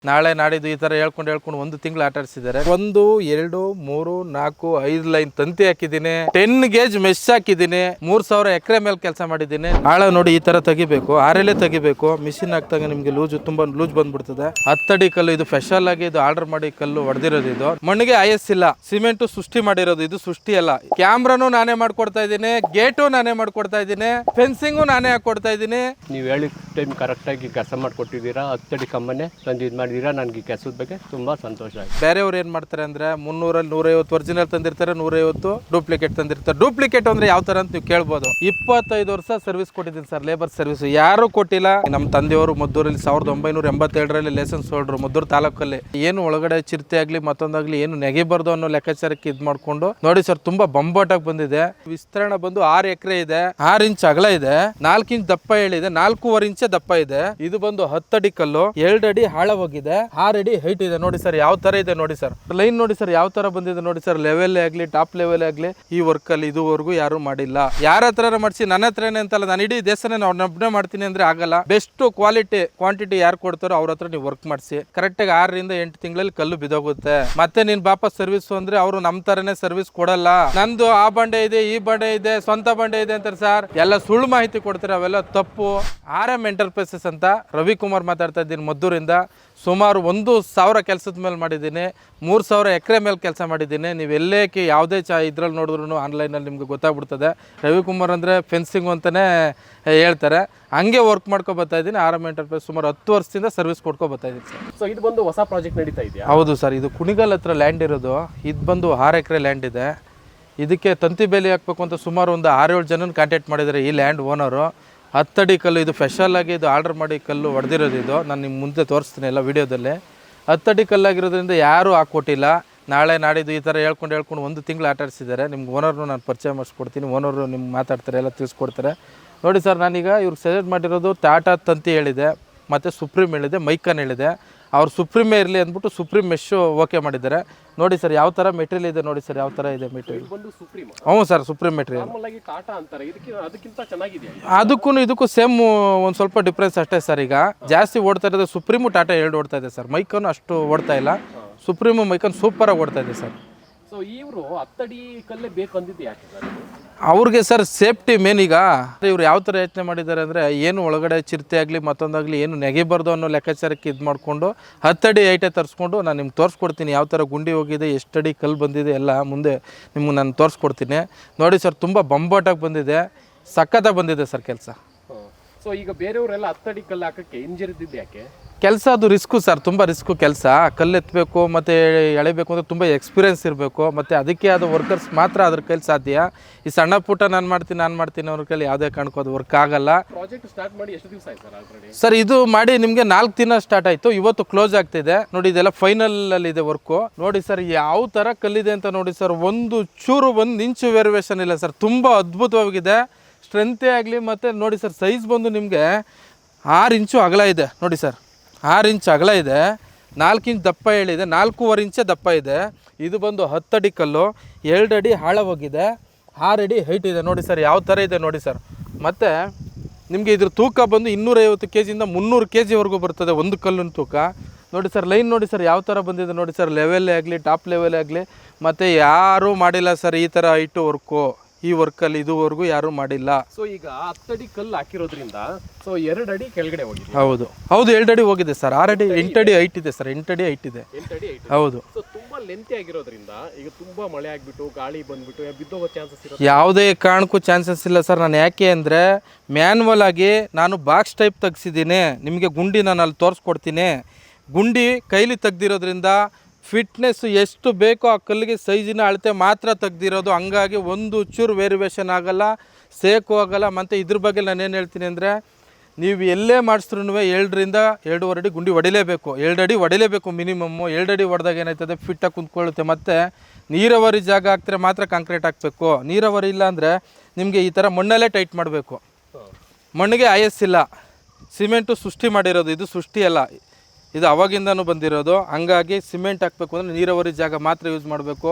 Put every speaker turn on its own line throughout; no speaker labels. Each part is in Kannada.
ನಾಳೆ ನಾಡಿದ್ದು ಈ ತರ ಹೇಳ್ಕೊಂಡು ಒಂದು ತಿಂಗಳು ಆಟ ಆಡಿಸಿದ್ದಾರೆ. 1 2 3 4 5 ಲೈನ್ ತಂತಿ ಹಾಕಿದ್ದೀನಿ, 10 ಗೇಜ್ ಮೆಶ್ ಹಾಕಿದ್ದೀನಿ, 3000 ಎಕರೆ ಮೇಲೆ ಕೆಲಸ ಮಾಡಿದ್ದೀನಿ. ಆಳ ನೋಡಿ ಈ ತರ ತೆಗಿಬೇಕು, ಆರೆಲೆ ತೆಗಿಬೇಕು. ಮಿಷಿನ್ ಹಾಕ್ತಾಗ ನಿಮ್ಗೆ ತುಂಬಾ ಲೂಸ್ ಬಂದ್ಬಿಡ್ತದೆ. 10 ಅಡಿ ಕಲ್ಲು ಇದು ಸ್ಪೆಷಲ್ ಆಗಿ ಇದು ಆರ್ಡರ್ ಮಾಡಿ ಕಲ್ಲು ಹೊಡೆದಿರೋದು. ಇದು ಮಣ್ಣಿಗೆ ಐಎಸ್ ಇಲ್ಲ, ಸಿಮೆಂಟ್ ಸೃಷ್ಟಿ ಮಾಡಿರೋದು, ಇದು ಸೃಷ್ಟಿ ಅಲ್ಲ. ಕ್ಯಾಮ್ರಾನು ನಾನೇ ಮಾಡ್ಕೊಡ್ತಾ ಇದ್ದೀನಿ, ಗೇಟು ನಾನೇ ಮಾಡ್ಕೊಡ್ತಾ ಇದ್ದೀನಿ, ಫೆನ್ಸಿಂಗು ನಾನೇ ಹಾಕೊಡ್ತಾ ಇದ್ದೀನಿ.
ನೀವು ಹೇಳಿದ ಟೈಮ್ ಕರೆಕ್ಟ್ ಆಗಿ ಕೆಲಸ ಮಾಡ್ಕೊಟ್ಟಿದ್ದೀರಾ. 10 ಅಡಿ ಕಮ್ಮನೆ ತಂದು ಇದು ಮಾಡಿದ್ದೀರಾ. ನನಗೆ ಕೆಲಸದ ಬಗ್ಗೆ ತುಂಬಾ ಸಂತೋಷ ಆಯ್ತು.
ಬೇರೆಯವ್ರು ಏನ್ ಮಾಡ್ತಾರೆ ಅಂದ್ರೆ 300 150 ಒರಿಜಿನಲ್ ತಂದಿರ್ತಾರೆ, 150 ಡೂಪ್ಲಿಕೇಟ್ ತಂದಿರ್ತಾರೆ. ಡೂಪ್ಲಿಕೇಟ್ ಅಂದ್ರೆ ಯಾವ ತರ ಅಂತ ನೀವು ಕೇಳ್ಬೋದು. 25 ವರ್ಷ ಸರ್ವಿಸ್ ಕೊಟ್ಟಿದ್ದೀನಿ ಸರ್, ಲೇಬರ್ ಸರ್ವಿಸ್ ಯಾರು ಕೊಟ್ಟಿಲ್ಲ. ನಮ್ಮ ತಂದೆಯವರು ಮದ್ದೂರಲ್ಲಿ 1987ರಲ್ಲಿ ಲೈಸೆನ್ಸ್ ಹೊರಡ್ರು, ಮದ್ದೂರು ತಾಲೂಕಲ್ಲಿ. ಏನು ಒಳಗಡೆ ಚಿರತೆ ಆಗ್ಲಿ ಮತ್ತೊಂದಾಗ್ಲಿ ಏನು ನೆಗೆಬಾರ್ದು ಅನ್ನೋ ಲೆಕ್ಕಾಚಾರಕ್ಕೆ ಇದ್ ಮಾಡ್ಕೊಂಡು ನೋಡಿ ಸರ್, ತುಂಬಾ ಬಂಬಾಟಾಗಿ ಬಂದಿದೆ. ವಿಸ್ತರಣೆ ಬಂದು 6 ಎಕರೆ ಇದೆ, 6 ಇಂಚ್ ಅಗಲ ಇದೆ, 4 ಇಂಚ್ ದಪ್ಪ ಹೇಳಿದೆ, 4.5 ಇಂಚ್ ದಪ್ಪ ಇದೆ. ಇದು ಬಂದು 10 ಅಡಿ ಕಲ್ಲು, 2 ಅಡಿ ಆಳವಾಗಿದೆ, 6 ಅಡಿ ಹೈಟ್ ಇದೆ. ನೋಡಿ ಸರ್ ಯಾವ ತರ ಇದೆ ನೋಡಿ ಸರ್, ಲೈನ್ ನೋಡಿ ಸರ್ ಯಾವ ತರ ಬಂದಿದೆ ನೋಡಿ ಸರ್. ಲೆವೆಲ್ ಆಗ್ಲಿ ಟಾಪ್ ಲೆವೆಲ್ ಆಗ್ಲಿ ಈ ವರ್ಕ್ ಅಲ್ಲಿ ಇದುವರೆಗೂ ಯಾರು ಮಾಡಿಲ್ಲ. ಯಾರ ಹತ್ರ ಮಾಡಿಸಿ ನನ್ನ ಹತ್ರನೇ ಅಂತಲ್ಲ, ನಾನು ಇಡೀ ದೇಶನೇ ಒಬ್ಬನೇ ಮಾಡ್ತೀನಿ ಅಂದ್ರೆ ಆಗಲ್ಲ. ಬೆಸ್ಟ್ ಕ್ವಾಲಿಟಿ ಕ್ವಾಂಟಿಟಿ ಯಾರು ಕೊಡ್ತಾರೋ ಅವ್ರ ಹತ್ರ ನೀವು ವರ್ಕ್ ಮಾಡಿಸಿ. ಕರೆಕ್ಟ್ ಆಗಿ 6 ರಿಂದ 8 ತಿಂಗಳಲ್ಲಿ ಕಲ್ಲು ಬಿದೋಗುತ್ತೆ. ಮತ್ತೆ ನೀನ್ ಬಾಪ ಸರ್ವಿಸ್ ಅಂದ್ರೆ ಅವರು ನಮ್ ತರನೇ ಸರ್ವಿಸ್ ಕೊಡಲ್ಲ. ನಂದು ಆ ಬಂಡೆ ಇದೆ, ಈ ಬಂಡೆ ಇದೆ, ಸ್ವಂತ ಬಂಡೆ ಇದೆ ಅಂತಾರೆ ಸರ್. ಎಲ್ಲ ಸುಳ್ಳು ಮಾಹಿತಿ ಕೊಡ್ತಾರೆ, ಅವೆಲ್ಲ ತಪ್ಪು. RM ಎಂಟರ್ಪ್ರೈಸಸ್ ಅಂತ ರವಿಕುಮಾರ್ ಮಾತಾಡ್ತಾ ಇದ್ದೀನಿ ಮದ್ದೂರಿಂದ. ಸುಮಾರು 1000 ಕೆಲಸದ ಮೇಲೆ ಮಾಡಿದ್ದೀನಿ, 3000 ಎಕರೆ ಮೇಲೆ ಕೆಲಸ ಮಾಡಿದ್ದೀನಿ. ನೀವು ಎಲ್ಲೇಕೆ ಯಾವುದೇ ಇದ್ರಲ್ಲಿ ನೋಡಿದ್ರು ಆನ್ಲೈನಲ್ಲಿ ನಿಮ್ಗೆ ಗೊತ್ತಾಗ್ಬಿಡ್ತದೆ. ರವಿಕುಮಾರ್ ಅಂದರೆ ಫೆನ್ಸಿಂಗು ಅಂತಲೇ ಹೇಳ್ತಾರೆ. ಹಂಗೆ ವರ್ಕ್ ಮಾಡ್ಕೊ ಬರ್ತಾ ಇದ್ದೀನಿ. RM ಎಂಟರ್ಪ್ರೈಸ್ ಸುಮಾರು 10 ವರ್ಷದಿಂದ ಸರ್ವಿಸ್ ಕೊಡ್ಕೊ ಬರ್ತಾ ಇದ್ದೀನಿ ಸರ್.
ಸೊ ಇದು ಬಂದು ಹೊಸ ಪ್ರಾಜೆಕ್ಟ್ ನಡೀತಾ ಇದೆಯಾ?
ಹೌದು ಸರ್, ಇದು ಕುಣಿಗಲ್ ಹತ್ರ ಲ್ಯಾಂಡ್ ಇರೋದು. ಇದು ಬಂದು 6 ಎಕರೆ ಲ್ಯಾಂಡ್ ಇದೆ. ಇದಕ್ಕೆ ತಂತಿ ಬೇಲಿ ಹಾಕಬೇಕು ಅಂತ ಸುಮಾರು ಒಂದು 6-7 ಜನನ ಕಾಂಟ್ಯಾಕ್ಟ್ ಮಾಡಿದ್ದಾರೆ ಈ ಲ್ಯಾಂಡ್ ಓನರು. 10 ಅಡಿ ಕಲ್ಲು ಇದು ಸ್ಪೆಷಲ್ ಆಗಿ ಇದು ಆರ್ಡರ್ ಮಾಡಿ ಕಲ್ಲು ಹೊಡೆದಿರೋದು. ಇದು ನಾನು ನಿಮ್ಮ ಮುಂದೆ ತೋರಿಸ್ತೀನಿ ಎಲ್ಲ ವೀಡಿಯೋದಲ್ಲಿ. 10 ಅಡಿ ಕಲ್ಲಾಗಿರೋದ್ರಿಂದ ಯಾರೂ ಹಾಕ್ಕೊಟ್ಟಿಲ್ಲ. ನಾಳೆ ನಾಡಿದ್ದು ಈ ಥರ ಹೇಳ್ಕೊಂಡು ಒಂದು ತಿಂಗಳು ಆಟ ಆಡಿಸಿದ್ದಾರೆ. ನಿಮ್ಗೆ ಓನರ್ನು ನಾನು ಪರಿಚಯ ಮಾಡಿಸ್ಕೊಡ್ತೀನಿ, ಓನರು ನಿಮ್ಗೆ ಮಾತಾಡ್ತಾರೆ, ಎಲ್ಲ ತಿಳಿಸ್ಕೊಡ್ತಾರೆ. ನೋಡಿ ಸರ್, ನಾನೀಗ ಇವ್ರಿಗೆ ಸಜೆಸ್ಟ್ ಮಾಡಿರೋದು ಟಾಟಾ ತಂತಿ ಹೇಳಿದೆ, ಮತ್ತು ಸುಪ್ರೀಮ್ ಹೇಳಿದೆ, ಮೈಕನ್ ಹೇಳಿದೆ. ಅವ್ರು ಸುಪ್ರೀಮೇ ಇರಲಿ ಅಂದ್ಬಿಟ್ಟು ಸುಪ್ರೀಮ್ ಮೆಶ್ಶು ಓಕೆ ಮಾಡಿದ್ದಾರೆ. ನೋಡಿ ಸರ್ ಯಾವ ಥರ ಮೆಟೀರಿಯಲ್ ಇದೆ ನೋಡಿ ಸರ್, ಯಾವ ಥರ ಇದೆ ಮೆಟೀರಿಯಲ್. ಹ್ಞೂ ಸರ್, ಸುಪ್ರೀಮ್ ಮೆಟೀರಿಯಲ್. ಅದಕ್ಕೂ ಇದಕ್ಕೂ ಸೇಮ್ ಒಂದು ಸ್ವಲ್ಪ ಡಿಫ್ರೆನ್ಸ್ ಅಷ್ಟೇ ಸರ್. ಈಗ ಜಾಸ್ತಿ ಓಡ್ತಾ ಇರೋದು ಸುಪ್ರೀಮು, ಟಾಟಾ 2 ಓಡ್ತಾ ಇದೆ ಸರ್. ಮೈಕನ್ನು ಅಷ್ಟು ಓಡ್ತಾ ಇಲ್ಲ. ಸುಪ್ರೀಮು ಮೈಕನ್ ಸೂಪರಾಗಿ ಓಡ್ತಾ ಇದೆ ಸರ್.
ಸೊ ಇವರು 10 ಅಡಿ ಕಲ್ಲೇ ಬೇಕು ಅಂದಿದ್ದು ಯಾಕೆ ಸರ್?
ಅವ್ರಿಗೆ ಸರ್ ಸೇಫ್ಟಿ ಮೇನ್. ಈಗ ಇವ್ರು ಯಾವ ಥರ ಯೋಚನೆ ಮಾಡಿದ್ದಾರೆ ಅಂದರೆ, ಏನು ಒಳಗಡೆ ಚಿರತೆ ಆಗಲಿ ಮತ್ತೊಂದಾಗಲಿ ಏನು ನೆಗೆಬಾರ್ದು ಅನ್ನೋ ಲೆಕ್ಕಾಚಾರಕ್ಕೆ ಇದು ಮಾಡಿಕೊಂಡು 10 ಅಡಿ ಹೈಟೇ ತರಿಸ್ಕೊಂಡು ನಾನು ನಿಮ್ಗೆ ತೋರಿಸ್ಕೊಡ್ತೀನಿ. ಯಾವ ಥರ ಗುಂಡಿ ಹೋಗಿದೆ, ಎಷ್ಟು ಅಡಿ ಕಲ್ಲು ಬಂದಿದೆ ಎಲ್ಲ ಮುಂದೆ ನಿಮ್ಗೆ ನಾನು ತೋರಿಸ್ಕೊಡ್ತೀನಿ. ನೋಡಿ ಸರ್, ತುಂಬ ಬಂಬಾಟಾಗಿ ಬಂದಿದೆ, ಸಖತ್ತಾಗಿ ಬಂದಿದೆ ಸರ್ ಕೆಲಸ.
ಸೊ ಈಗ ಬೇರೆಯವರೆಲ್ಲ 10 ಅಡಿ ಕಲ್ಲು ಹಾಕೋಕ್ಕೆ ಹಿಂಜರಿದಿದ್ದು ಯಾಕೆ?
ಕೆಲಸ ಅದು ರಿಸ್ಕು ಸರ್, ತುಂಬ ರಿಸ್ಕು ಕೆಲಸ. ಕಲ್ಲು ಎತ್ತಬೇಕು ಮತ್ತು ಎಳೆಬೇಕು ಅಂದರೆ ತುಂಬ ಎಕ್ಸ್ಪೀರಿಯೆನ್ಸ್ ಇರಬೇಕು. ಮತ್ತು ಅದಕ್ಕೆ ಆದ ವರ್ಕರ್ಸ್ ಮಾತ್ರ ಅದ್ರ ಕೈಲಿ ಸಾಧ್ಯ. ಈ ಸಣ್ಣ ಪುಟ್ಟ ನಾನು ಮಾಡ್ತೀನಿ ಅವ್ರ ಕೈಲಿ ಯಾವುದೇ ಕಾರಣಕ್ಕೂ ಅದು ವರ್ಕ್ ಆಗಲ್ಲ.
ಪ್ರಾಜೆಕ್ಟ್ ಸ್ಟಾರ್ಟ್ ಮಾಡಿ ಎಷ್ಟು ದಿವಸ ಆಯ್ತು ಸರ್ ಆಲ್ರೆಡಿ?
ಸರ್ ಇದು ಮಾಡಿ ನಿಮಗೆ 4 ದಿನ ಸ್ಟಾರ್ಟ್ ಆಯಿತು, ಇವತ್ತು ಕ್ಲೋಸ್ ಆಗ್ತಿದೆ. ನೋಡಿ ಇದೆಲ್ಲ ಫೈನಲಲ್ಲಿದೆ ವರ್ಕು. ನೋಡಿ ಸರ್ ಯಾವ ಥರ ಕಲ್ಲಿದೆ ಅಂತ ನೋಡಿ ಸರ್. ಒಂದು ಚೂರು 1 ಇಂಚು ವೇರಿಯೇಷನ್ ಇಲ್ಲ ಸರ್, ತುಂಬ ಅದ್ಭುತವಾಗಿದೆ. ಸ್ಟ್ರೆಂತೇ ಆಗಲಿ ಮತ್ತು ನೋಡಿ ಸರ್ ಸೈಜ್ ಬಂದು ನಿಮಗೆ 6 ಇಂಚು ಅಗಲ ಇದೆ. ನೋಡಿ ಸರ್ 6 ಇಂಚ್ ಅಗಲ ಇದೆ, 4 ಇಂಚ್ ದಪ್ಪ ಹೇಳಿದೆ, 4.25 ಇಂಚ್ ದಪ್ಪ ಇದೆ. ಇದು ಬಂದು 10 ಅಡಿ ಕಲ್ಲು, 2 ಅಡಿ ಆಳವಾಗಿದೆ, 6 ಅಡಿ ಹೈಟ್ ಇದೆ. ನೋಡಿ ಸರ್ ಯಾವ ಥರ ಇದೆ ನೋಡಿ ಸರ್. ಮತ್ತು ನಿಮಗೆ ಇದ್ರ ತೂಕ ಬಂದು 250 kg 300 kgವರೆಗೂ ಬರ್ತದೆ ಒಂದು ಕಲ್ಲಿನ ತೂಕ. ನೋಡಿ ಸರ್ ಲೈನ್ ನೋಡಿ ಸರ್ ಯಾವ ಥರ ಬಂದಿದೆ ನೋಡಿ ಸರ್. ಲೆವೆಲ್ಲೇ ಆಗಲಿ ಟಾಪ್ ಲೆವೆಲ್ಲೇ ಆಗಲಿ ಮತ್ತು ಯಾರೂ ಮಾಡಿಲ್ಲ ಸರ್ ಈ ಥರ ಹೈಟು ವರ್ಕು. ಈ ವರ್ಕಲ್ಲಿ ಇದುವರೆಗೂ ಯಾರೂ ಮಾಡಿಲ್ಲ.
ಸೊ ಈಗ 10 ಅಡಿ ಕಲ್ಲು ಹಾಕಿರೋದ್ರಿಂದ ಸೊ 2 ಅಡಿ ಕೆಳಗಡೆ ಹೋಗಿದೆ.
ಹೌದು 2 ಅಡಿ ಹೋಗಿದೆ ಸರ್. 6 ಅಡಿ 8 ಅಡಿ ಹೈಟ್ ಇದೆ ಸರ್. 8 ಅಡಿ ಹೈಟ್ ಇದೆ. ಹೌದು.
ಸೊ ತುಂಬಾ ಲೆಂತಿ ಆಗಿರೋದ್ರಿಂದ ಈಗ ತುಂಬಾ ಮಳೆ ಆಗಿಬಿಟ್ಟು ಗಾಳಿ ಬಂದ್ಬಿಟ್ಟು ಬಿದ್ದೋಗೋ ಚಾನ್ಸಸ್ ಇರುತ್ತೆ?
ಯಾವುದೇ ಕಾರಣಕ್ಕೂ ಚಾನ್ಸಸ್ ಇಲ್ಲ ಸರ್. ನಾನು ಯಾಕೆ ಅಂದರೆ ಮ್ಯಾನ್ಯಲ್ ಆಗಿ ನಾನು ಬಾಕ್ಸ್ ಟೈಪ್ ತೆಗ್ಸಿದ್ದೀನಿ. ನಿಮಗೆ ಗುಂಡಿ ನಾನು ಅಲ್ಲಿ ತೋರಿಸ್ಕೊಡ್ತೀನಿ. ಗುಂಡಿ ಕೈಲಿ ತೆಗ್ದಿರೋದ್ರಿಂದ ಫಿಟ್ನೆಸ್ ಎಷ್ಟು ಬೇಕೋ ಆ ಕಲ್ಲಿಗೆ ಸೈಜಿನ ಅಳತೆ ಮಾತ್ರ ತೆಗ್ದಿರೋದು. ಹಂಗಾಗಿ ಒಂದು ಚೂರು ವೇರಿಯೇಷನ್ ಆಗಲ್ಲ, ಸೇಕು ಆಗಲ್ಲ. ಮತ್ತು ಇದ್ರ ಬಗ್ಗೆ ನಾನು ಏನು ಹೇಳ್ತೀನಿ ಅಂದರೆ, ನೀವು ಎಲ್ಲೇ ಮಾಡಿಸ್ರೂ 2 ರಿಂದ 2.5 ಅಡಿ ಗುಂಡಿ ಹೊಡಿಲೇಬೇಕು. 2 ಅಡಿ ಹೊಡಿಲೇಬೇಕು ಮಿನಿಮಮ್ಮು. 2 ಅಡಿ ಹೊಡೆದಾಗ ಏನಾಯ್ತದೆ, ಫಿಟ್ಟಾಗಿ ಕುಂತ್ಕೊಳ್ಳುತ್ತೆ. ಮತ್ತು ನೀರಾವರಿ ಜಾಗ ಹಾಕ್ತಾರೆ ಮಾತ್ರ ಕಾಂಕ್ರೀಟ್ ಹಾಕಬೇಕು. ನೀರಾವರಿ ಇಲ್ಲ ಅಂದರೆ ನಿಮಗೆ ಈ ಥರ ಮಣ್ಣಲ್ಲೇ ಟೈಟ್ ಮಾಡಬೇಕು. ಮಣ್ಣಿಗೆ ಐಎಸ್ ಇಲ್ಲ, ಸಿಮೆಂಟು ಸೃಷ್ಟಿ ಮಾಡಿರೋದು, ಇದು ಸೃಷ್ಟಿ ಅಲ್ಲ, ಇದು ಅವಾಗಿಂದನೂ ಬಂದಿರೋದು. ಹಂಗಾಗಿ ಸಿಮೆಂಟ್ ಹಾಕಬೇಕು ಅಂದರೆ ನೀರಾವರಿ ಜಾಗ ಮಾತ್ರ ಯೂಸ್ ಮಾಡಬೇಕು.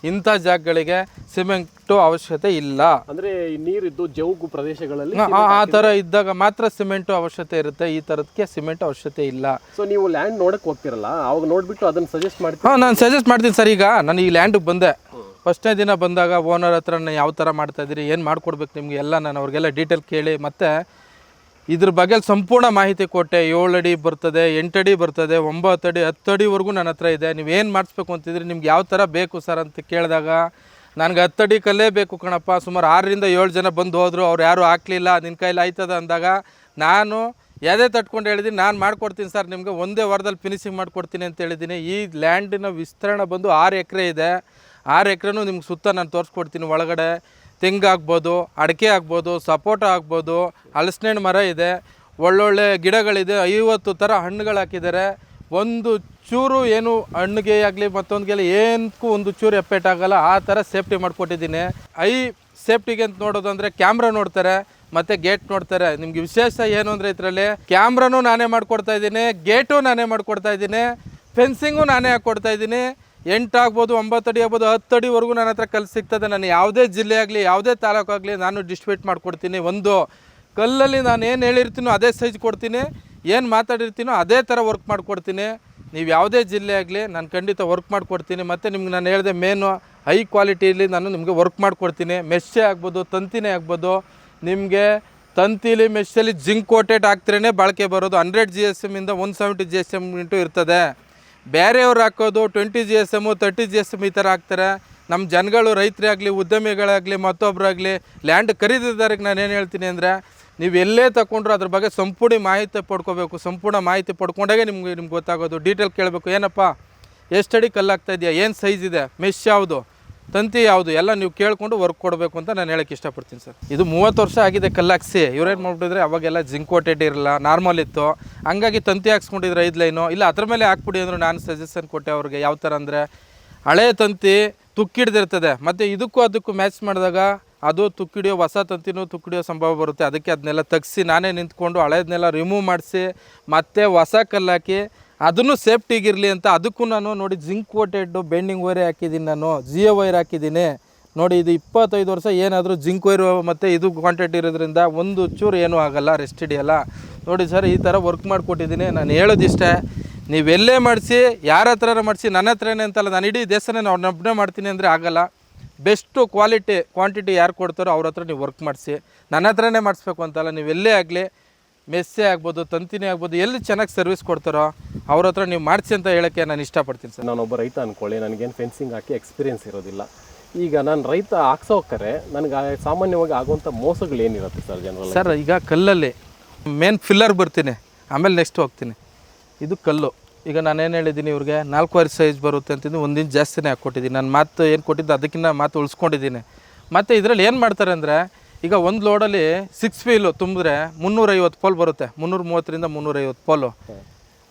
ಇಂಥ ಜಾಗಗಳಿಗೆ ಸಿಮೆಂಟು ಅವಶ್ಯಕತೆ ಇಲ್ಲ.
ಅಂದ್ರೆ ಈ ನೀರಿದ್ದು ಜೌಗು ಪ್ರದೇಶಗಳಲ್ಲಿ
ಆ ಥರ ಇದ್ದಾಗ ಮಾತ್ರ ಸಿಮೆಂಟು ಅವಶ್ಯಕತೆ ಇರುತ್ತೆ, ಈ ಥರದಕ್ಕೆ ಸಿಮೆಂಟ್ ಅವಶ್ಯಕತೆ ಇಲ್ಲ.
ಸೊ ನೀವು ಲ್ಯಾಂಡ್ ನೋಡಕ್ ಹೋಗ್ತಿರಲ್ಲ, ಅವಾಗ ನೋಡ್ಬಿಟ್ಟು ಅದನ್ನ ಸಜೆಸ್ಟ್ ಮಾಡ್ತೀವಿ.
ನಾನು ಸಜೆಸ್ಟ್ ಮಾಡ್ತೀನಿ ಸರ್. ಈಗ ನಾನು ಈ ಲ್ಯಾಂಡಿಗೆ ಬಂದೆ, ಫಸ್ಟ್ನೇ ದಿನ ಬಂದಾಗ ಓನರ್ ಹತ್ರ ಯಾವ ಥರ ಮಾಡ್ತಾಯಿದ್ದೀರಿ, ಏನು ಮಾಡಿಕೊಡ್ಬೇಕು ನಿಮಗೆ ಎಲ್ಲ ನಾನು ಅವ್ರಿಗೆಲ್ಲ ಡೀಟೇಲ್ ಕೇಳಿ ಮತ್ತು ಇದ್ರ ಬಗ್ಗೆ ಸಂಪೂರ್ಣ ಮಾಹಿತಿ ಕೊಟ್ಟೆ. 7 ಅಡಿ ಬರ್ತದೆ, 8 ಅಡಿ ಬರ್ತದೆ, 9 ಅಡಿ 10 ಅಡಿವರೆಗೂ ನನ್ನ ಹತ್ರ ಇದೆ. ನೀವೇನು ಮಾಡಿಸ್ಬೇಕು ಅಂತಿದ್ರಿ, ನಿಮ್ಗೆ ಯಾವ ಥರ ಬೇಕು ಸರ್ ಅಂತ ಕೇಳಿದಾಗ ನನಗೆ 10 ಅಡಿ ಕಲ್ಲೇ ಬೇಕು ಕಣಪ್ಪ, ಸುಮಾರು 6ರಿಂದ 7 ಜನ ಬಂದು ಹೋದರು, ಅವ್ರು ಯಾರೂ ಹಾಕ್ಲಿಲ್ಲ, ನಿನ್ನ ಕೈಲಿ ಆಯ್ತದ ಅಂದಾಗ ನಾನು ಯಾವುದೇ ತಟ್ಕೊಂಡು ಹೇಳಿದ್ದೀನಿ, ನಾನು ಮಾಡ್ಕೊಡ್ತೀನಿ ಸರ್, ನಿಮಗೆ ಒಂದೇ ವಾರದಲ್ಲಿ ಫಿನಿಶಿಂಗ್ ಮಾಡಿಕೊಡ್ತೀನಿ ಅಂತ ಹೇಳಿದ್ದೀನಿ. ಈ ಲ್ಯಾಂಡಿನ ವಿಸ್ತರಣೆ ಬಂದು 6 ಎಕರೆ ಇದೆ. 6 ಎಕರೆನೂ ನಿಮ್ಗೆ ಸುತ್ತ ನಾನು ತೋರಿಸ್ಕೊಡ್ತೀನಿ. ಒಳಗಡೆ ತೆಂಗು ಆಗ್ಬೋದು, ಅಡಿಕೆ ಆಗ್ಬೋದು, ಸಪೋಟ ಆಗ್ಬೋದು, ಹಲಸಿನಣ್ಣು ಮರ ಇದೆ, ಒಳ್ಳೊಳ್ಳೆ ಗಿಡಗಳಿದೆ, 50 ಥರ ಹಣ್ಣುಗಳು ಹಾಕಿದ್ದಾರೆ. ಒಂದು ಚೂರು ಏನು ಹಣ್ಣಿಗೆ ಆಗಲಿ ಮತ್ತೊಂದಿಗೆಲ್ಲ ಏನಕ್ಕೂ ಒಂದು ಚೂರು ಎಪ್ಪೆಟ್ಟಾಗಲ್ಲ, ಆ ಥರ ಸೇಫ್ಟಿ ಮಾಡಿಕೊಟ್ಟಿದ್ದೀನಿ. ಸೇಫ್ಟಿಗೆ ಅಂತ ನೋಡೋದಂದರೆ ಕ್ಯಾಮ್ರಾ ನೋಡ್ತಾರೆ ಮತ್ತು ಗೇಟ್ ನೋಡ್ತಾರೆ. ನಿಮ್ಗೆ ವಿಶೇಷ ಏನು ಅಂದರೆ ಇದರಲ್ಲಿ ಕ್ಯಾಮ್ರಾನೂ ನಾನೇ ಮಾಡಿಕೊಡ್ತಾ ಇದ್ದೀನಿ, ಗೇಟು ನಾನೇ ಮಾಡಿಕೊಡ್ತಾ ಇದ್ದೀನಿ, ಫೆನ್ಸಿಂಗು ನಾನೇ ಹಾಕ್ಕೊಡ್ತಾ ಇದ್ದೀನಿ. 8 ಆಗ್ಬೋದು, 9 ಅಡಿ ಆಗ್ಬೋದು, 10 ಅಡಿವರೆಗೂ ನನ್ನ ಹತ್ರ ಕಲ್ಲು ಸಿಗ್ತದೆ. ನಾನು ಯಾವುದೇ ಜಿಲ್ಲೆ ಆಗಲಿ ಯಾವುದೇ ತಾಲೂಕು ಆಗಲಿ ನಾನು ಡಿಸ್ಟ್ರಿಬ್ಯೂಟ್ ಮಾಡಿಕೊಡ್ತೀನಿ. ಒಂದು ಕಲ್ಲಲ್ಲಿ ನಾನು ಏನು ಹೇಳಿರ್ತೀನೋ ಅದೇ ಸೈಜ್ ಕೊಡ್ತೀನಿ, ಏನು ಮಾತಾಡಿರ್ತೀನೋ ಅದೇ ಥರ ವರ್ಕ್ ಮಾಡಿಕೊಡ್ತೀನಿ. ನೀವು ಯಾವುದೇ ಜಿಲ್ಲೆ ಆಗಲಿ ನಾನು ಖಂಡಿತ ವರ್ಕ್ ಮಾಡಿಕೊಡ್ತೀನಿ. ಮತ್ತು ನಿಮ್ಗೆ ನಾನು ಹೇಳಿದೆ ಮೇನು ಹೈ ಕ್ವಾಲಿಟಿಯಲ್ಲಿ ನಾನು ನಿಮಗೆ ವರ್ಕ್ ಮಾಡಿಕೊಡ್ತೀನಿ. ಮೆಶ್ಶೇ ಆಗ್ಬೋದು, ತಂತಿನೇ ಆಗ್ಬೋದು. ನಿಮಗೆ ತಂತಿಲಿ ಮೆಶ್ಶಲ್ಲಿ ಜಿಂಕ್ ಕೋಟೆಡ್ ಹಾಕ್ತಿರೇ ಬಾಳಿಕೆ ಬರೋದು. 100 GSM ಇಂದ 170 GSM ಇರ್ತದೆ. ಬೇರೆಯವ್ರು ಹಾಕೋದು 20 GSM 30 GSM ಈ ಥರ ಹಾಕ್ತಾರೆ. ನಮ್ಮ ಜನಗಳು ರೈತರೇ ಆಗಲಿ ಉದ್ಯಮಿಗಳಾಗಲಿ ಮತ್ತೊಬ್ಬರಾಗಲಿ ಲ್ಯಾಂಡ್ ಖರೀದಿದಾರಿಗೆ ನಾನು ಏನು ಹೇಳ್ತೀನಿ ಅಂದರೆ, ನೀವು ಎಲ್ಲೇ ತಗೊಂಡ್ರು ಅದ್ರ ಬಗ್ಗೆ ಸಂಪೂರ್ಣ ಮಾಹಿತಿ ಪಡ್ಕೋಬೇಕು. ಸಂಪೂರ್ಣ ಮಾಹಿತಿ ಪಡ್ಕೊಂಡಾಗೆ ನಿಮ್ಗೆ ಗೊತ್ತಾಗೋದು. ಡೀಟೇಲ್ ಕೇಳಬೇಕು, ಏನಪ್ಪ ಎಷ್ಟು ಅಡಿ ಕಲ್ಲು ಹಾಕ್ತಾ ಇದೆಯಾ, ಏನು ಸೈಜ್ ಇದೆ, ಮೆಶ್ ಯಾವುದು, ತಂತಿ ಯಾವುದು ಎಲ್ಲ ನೀವು ಕೇಳಿಕೊಂಡು ವರ್ಕ್ ಕೊಡಬೇಕು ಅಂತ ನಾನು ಹೇಳೋಕ್ಕೆ ಇಷ್ಟಪಡ್ತೀನಿ ಸರ್. ಇದು 30 ವರ್ಷ ಆಗಿದೆ ಕಲ್ಲು ಹಾಕ್ಸಿ. ಇವ್ರೇನು ಮಾಡಿಬಿಟ್ಟಿದ್ರೆ ಅವಾಗೆಲ್ಲ ಜಿಂಕ್ ಕೋಟೆಡ್ ಇರಲ್ಲ, ನಾರ್ಮಲ್ ಇತ್ತು, ಹಂಗಾಗಿ ತಂತಿ ಹಾಕ್ಸ್ಕೊಂಡಿದ್ರೆ 5 ಲೈನು ಇಲ್ಲ ಅದ್ರ ಮೇಲೆ ಹಾಕ್ಬಿಡಿ ಅಂದರು. ನಾನು ಸಜೆಷನ್ ಕೊಟ್ಟೆ ಅವ್ರಿಗೆ. ಯಾವ ಥರ ಅಂದರೆ ಹಳೆ ತಂತಿ ತುಕ್ಕಿಡ್ದಿರ್ತದೆ, ಮತ್ತು ಇದಕ್ಕೂ ಅದಕ್ಕೂ ಮ್ಯಾಚ್ ಮಾಡಿದಾಗ ಅದು ತುಕ್ಕಿಡಿಯೋ ಹೊಸ ತಂತಿನೂ ತುಕ್ಕಿಡಿಯೋ ಸಂಭವ ಬರುತ್ತೆ. ಅದಕ್ಕೆ ಅದನ್ನೆಲ್ಲ ತೆಗ್ಸಿ ನಾನೇ ನಿಂತ್ಕೊಂಡು ಹಳೇದನ್ನೆಲ್ಲ ರಿಮೂವ್ ಮಾಡಿಸಿ ಮತ್ತೆ ಹೊಸ ಕಲ್ಲು ಹಾಕಿ ಅದನ್ನು ಸೇಫ್ಟಿಗಿರಲಿ ಅಂತ ಅದಕ್ಕೂ ನಾನು ನೋಡಿ ಜಿಂಕ್ ಕೋಟೆಡ್ಡು ಬೆಂಡಿಂಗ್ ವೈರೇ ಹಾಕಿದ್ದೀನಿ, ನಾನು ಜಿಯೋ ವೈರ್ ಹಾಕಿದ್ದೀನಿ. ನೋಡಿ ಇದು 25 ವರ್ಷ ಏನಾದರೂ ಜಿಂಕ್ ವೈರು ಮತ್ತು ಇದು ಕ್ವಾಂಟಿಟಿ ಇರೋದ್ರಿಂದ ಒಂದು ಚೂರು ಏನೂ ಆಗೋಲ್ಲ, ರೆಸ್ಟ್ ಹಿಡಿಯಲ್ಲ. ನೋಡಿ ಸರ್, ಈ ಥರ ವರ್ಕ್ ಮಾಡಿಕೊಟ್ಟಿದ್ದೀನಿ. ನಾನು ಹೇಳೋದಿಷ್ಟೇ, ನೀವೆಲ್ಲೇ ಮಾಡಿಸಿ, ಯಾರ ಹತ್ರ ಮಾಡಿಸಿ, ನನ್ನ ಹತ್ರನೇ ಅಂತಲ್ಲ, ನಾನು ಇಡೀ ದೇಶನೇ ಅವ್ರನ್ನೊಬ್ಬನೇ ಮಾಡ್ತೀನಿ ಅಂದರೆ ಆಗೋಲ್ಲ. ಬೆಸ್ಟು ಕ್ವಾಂಟಿಟಿ ಯಾರು ಕೊಡ್ತಾರೋ ಅವ್ರ ಹತ್ರ ನೀವು ವರ್ಕ್ ಮಾಡಿಸಿ. ನನ್ನ ಹತ್ರನೇ ಮಾಡಿಸ್ಬೇಕು ಅಂತಲ್ಲ, ನೀವೆಲ್ಲೇ ಆಗಲಿ ಮೆಸ್ಸೇ ಆಗ್ಬೋದು, ತಂತಿನೇ ಆಗ್ಬೋದು, ಎಲ್ಲಿ ಚೆನ್ನಾಗಿ ಸರ್ವಿಸ್ ಕೊಡ್ತಾರೋ ಅವ್ರ ಹತ್ರ ನೀವು ಮಾಡಿಸಿ ಅಂತ ಹೇಳೋಕ್ಕೆ ನಾನು ಇಷ್ಟಪಡ್ತೀನಿ ಸರ್.
ನಾನೊಬ್ಬ ರೈತ ಅಂದ್ಕೊಳ್ಳಿ, ನನಗೇನು ಫೆನ್ಸಿಂಗ್ ಹಾಕಿ ಎಕ್ಸ್ಪೀರಿಯೆನ್ಸ್ ಇರೋದಿಲ್ಲ. ಈಗ ನಾನು ರೈತ ಹಾಕ್ಸೋಕ್ಕಾರೆ ನನಗೆ ಸಾಮಾನ್ಯವಾಗಿ ಆಗುವಂಥ ಮೋಸಗಳೇನಿರುತ್ತೆ ಸರ್ ಜನರಲ್?
ಸರ್, ಈಗ ಕಲ್ಲಲ್ಲಿ ಮೇನ್ ಫಿಲ್ಲರ್ ಬರ್ತೀನಿ, ಆಮೇಲೆ ನೆಕ್ಸ್ಟ್ ಹೋಗ್ತೀನಿ. ಇದು ಕಲ್ಲು. ಈಗ ನಾನೇನು ಹೇಳಿದ್ದೀನಿ ಇವ್ರಿಗೆ 4 ಸೈಜ್ ಬರುತ್ತೆ ಅಂತಂದು 1 ಇಂಚ್ ಜಾಸ್ತಿನೇ ಹಾಕ್ಕೊಟ್ಟಿದ್ದೀನಿ. ನಾನು ಮಾತು ಏನು ಕೊಟ್ಟಿದ್ದು ಅದಕ್ಕಿಂತ ಮಾತು ಉಳಿಸ್ಕೊಂಡಿದ್ದೀನಿ. ಮತ್ತು ಇದರಲ್ಲಿ ಏನು ಮಾಡ್ತಾರೆ ಅಂದರೆ, ಈಗ ಒಂದು ಲೋಡಲ್ಲಿ 6 ವೀಲು ತುಂಬಿದ್ರೆ 350 ಪೋಲ್ ಬರುತ್ತೆ, 330ರಿಂದ 350 ಪೋಲು.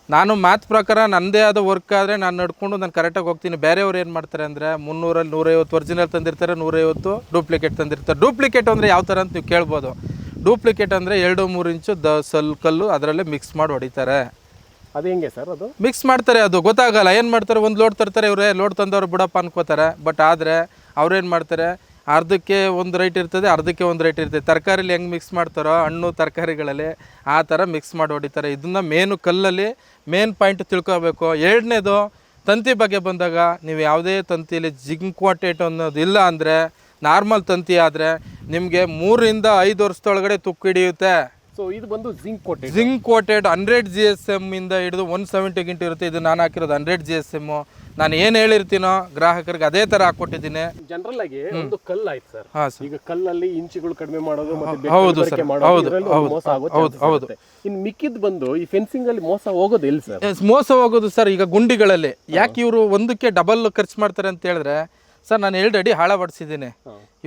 ನಾನು ಮಾತು ಪ್ರಕಾರ ನನ್ನದೇ ಆದ ವರ್ಕ್ ಆದರೆ ನಾನು ನಡ್ಕೊಂಡು ನಾನು ಕರೆಕ್ಟಾಗಿ ಹೋಗ್ತೀನಿ. ಬೇರೆಯವ್ರು ಏನು ಮಾಡ್ತಾರೆ ಅಂದರೆ 300ರಲ್ಲಿ 150 ಒರಿಜಿನಲ್ ತಂದಿರ್ತಾರೆ, 150 ಡೂಪ್ಲಿಕೇಟ್ ತಂದಿರ್ತಾರೆ. ಡೂಪ್ಲಿಕೇಟ್ ಅಂದರೆ ಯಾವ ಥರ ಅಂತ ನೀವು ಕೇಳ್ಬೋದು. ಡೂಪ್ಲಿಕೇಟ್ ಅಂದರೆ 2-3 ಇಂಚು ಕಲ್ಲು ಅದರಲ್ಲೇ ಮಿಕ್ಸ್ ಮಾಡಿ ಹೊಡಿತಾರೆ.
ಅದು ಹೆಂಗೆ ಸರ್? ಅದು
ಮಿಕ್ಸ್ ಮಾಡ್ತಾರೆ, ಅದು ಗೊತ್ತಾಗಲ್ಲ. ಏನು ಮಾಡ್ತಾರೆ, ಒಂದು ಲೋಡ್ ತರ್ತಾರೆ, ಇವರೇ ಲೋಡ್ ತಂದವ್ರು ಬಿಡಪ್ಪ ಅನ್ಕೋತಾರೆ. ಬಟ್ ಆದರೆ ಅವ್ರೇನು ಮಾಡ್ತಾರೆ, ಅರ್ಧಕ್ಕೆ ಒಂದು ರೇಟ್ ಇರ್ತದೆ, ಅರ್ಧಕ್ಕೆ ಒಂದು ರೇಟ್ ಇರ್ತದೆ. ತರಕಾರಿಲಿ ಹೆಂಗೆ ಮಿಕ್ಸ್ ಮಾಡ್ತಾರೋ ಹಣ್ಣು ತರಕಾರಿಗಳಲ್ಲಿ ಆ ಥರ ಮಿಕ್ಸ್ ಮಾಡಿ ಹೊಡಿತಾರೆ. ಇದನ್ನು ಮೇನು ಕಲ್ಲಲ್ಲಿ ಮೇನ್ ಪಾಯಿಂಟ್ ತಿಳ್ಕೊಬೇಕು. 2ನೇದು ತಂತಿ ಬಗ್ಗೆ ಬಂದಾಗ, ನೀವು ಯಾವುದೇ ತಂತಿಯಲ್ಲಿ ಜಿಂಕ್ ಕೋಟೆಡ್ ಅನ್ನೋದು ಇಲ್ಲ ಅಂದರೆ, ನಾರ್ಮಲ್ ತಂತಿ ಆದರೆ ನಿಮಗೆ 3ರಿಂದ 5 ವರ್ಷದೊಳಗಡೆ ತುಕ್ಕು ಹಿಡಿಯುತ್ತೆ.
ಸೊ ಇದು ಬಂದು ಜಿಂಕ್
ಕೋಟೆಡ್ 100 GSM ಇಂದ ಹಿಡಿದು 170 ಗಿಂಟ ಇರುತ್ತೆ. ಇದು ನಾನು ಹಾಕಿರೋದು 100 GSM. ನಾನು ಏನು ಹೇಳಿರ್ತೀನೋ ಗ್ರಾಹಕರಿಗೆ ಅದೇ ಥರ ಹಾಕ್ಕೊಟ್ಟಿದ್ದೀನಿ.
ಜನರಲ್ ಆಗಿ ಒಂದು ಕಲ್ಲು ಆಯ್ತು ಸರ್.
ಹಾಂ ಸರ್.
ಈಗ ಕಲ್ಲಲ್ಲಿ ಇಂಚುಗಳು ಕಡಿಮೆ ಮಾಡೋದು ಮತ್ತೆ
ಹೌದು ಸರ್, ಹೌದು.
ಇನ್ನು ಮಿಕ್ಕಿದ್ ಬಂದು ಈ ಫೆನ್ಸಿಂಗ್ ಅಲ್ಲಿ ಮೋಸ ಹೋಗೋದು ಎಲ್ಲಿ ಸರ್?
ಮೋಸ ಹೋಗೋದು ಸರ್ ಈಗ ಗುಂಡಿಗಳಲ್ಲಿ. ಯಾಕೆ ಇವರು ಒಂದಕ್ಕೆ ಡಬಲ್ ಖರ್ಚು ಮಾಡ್ತಾರೆ ಅಂತ ಹೇಳಿದ್ರೆ, ಸರ್ ನಾನು 2 ಅಡಿ ಹಾಳ ಬಡಿಸಿದ್ದೀನಿ,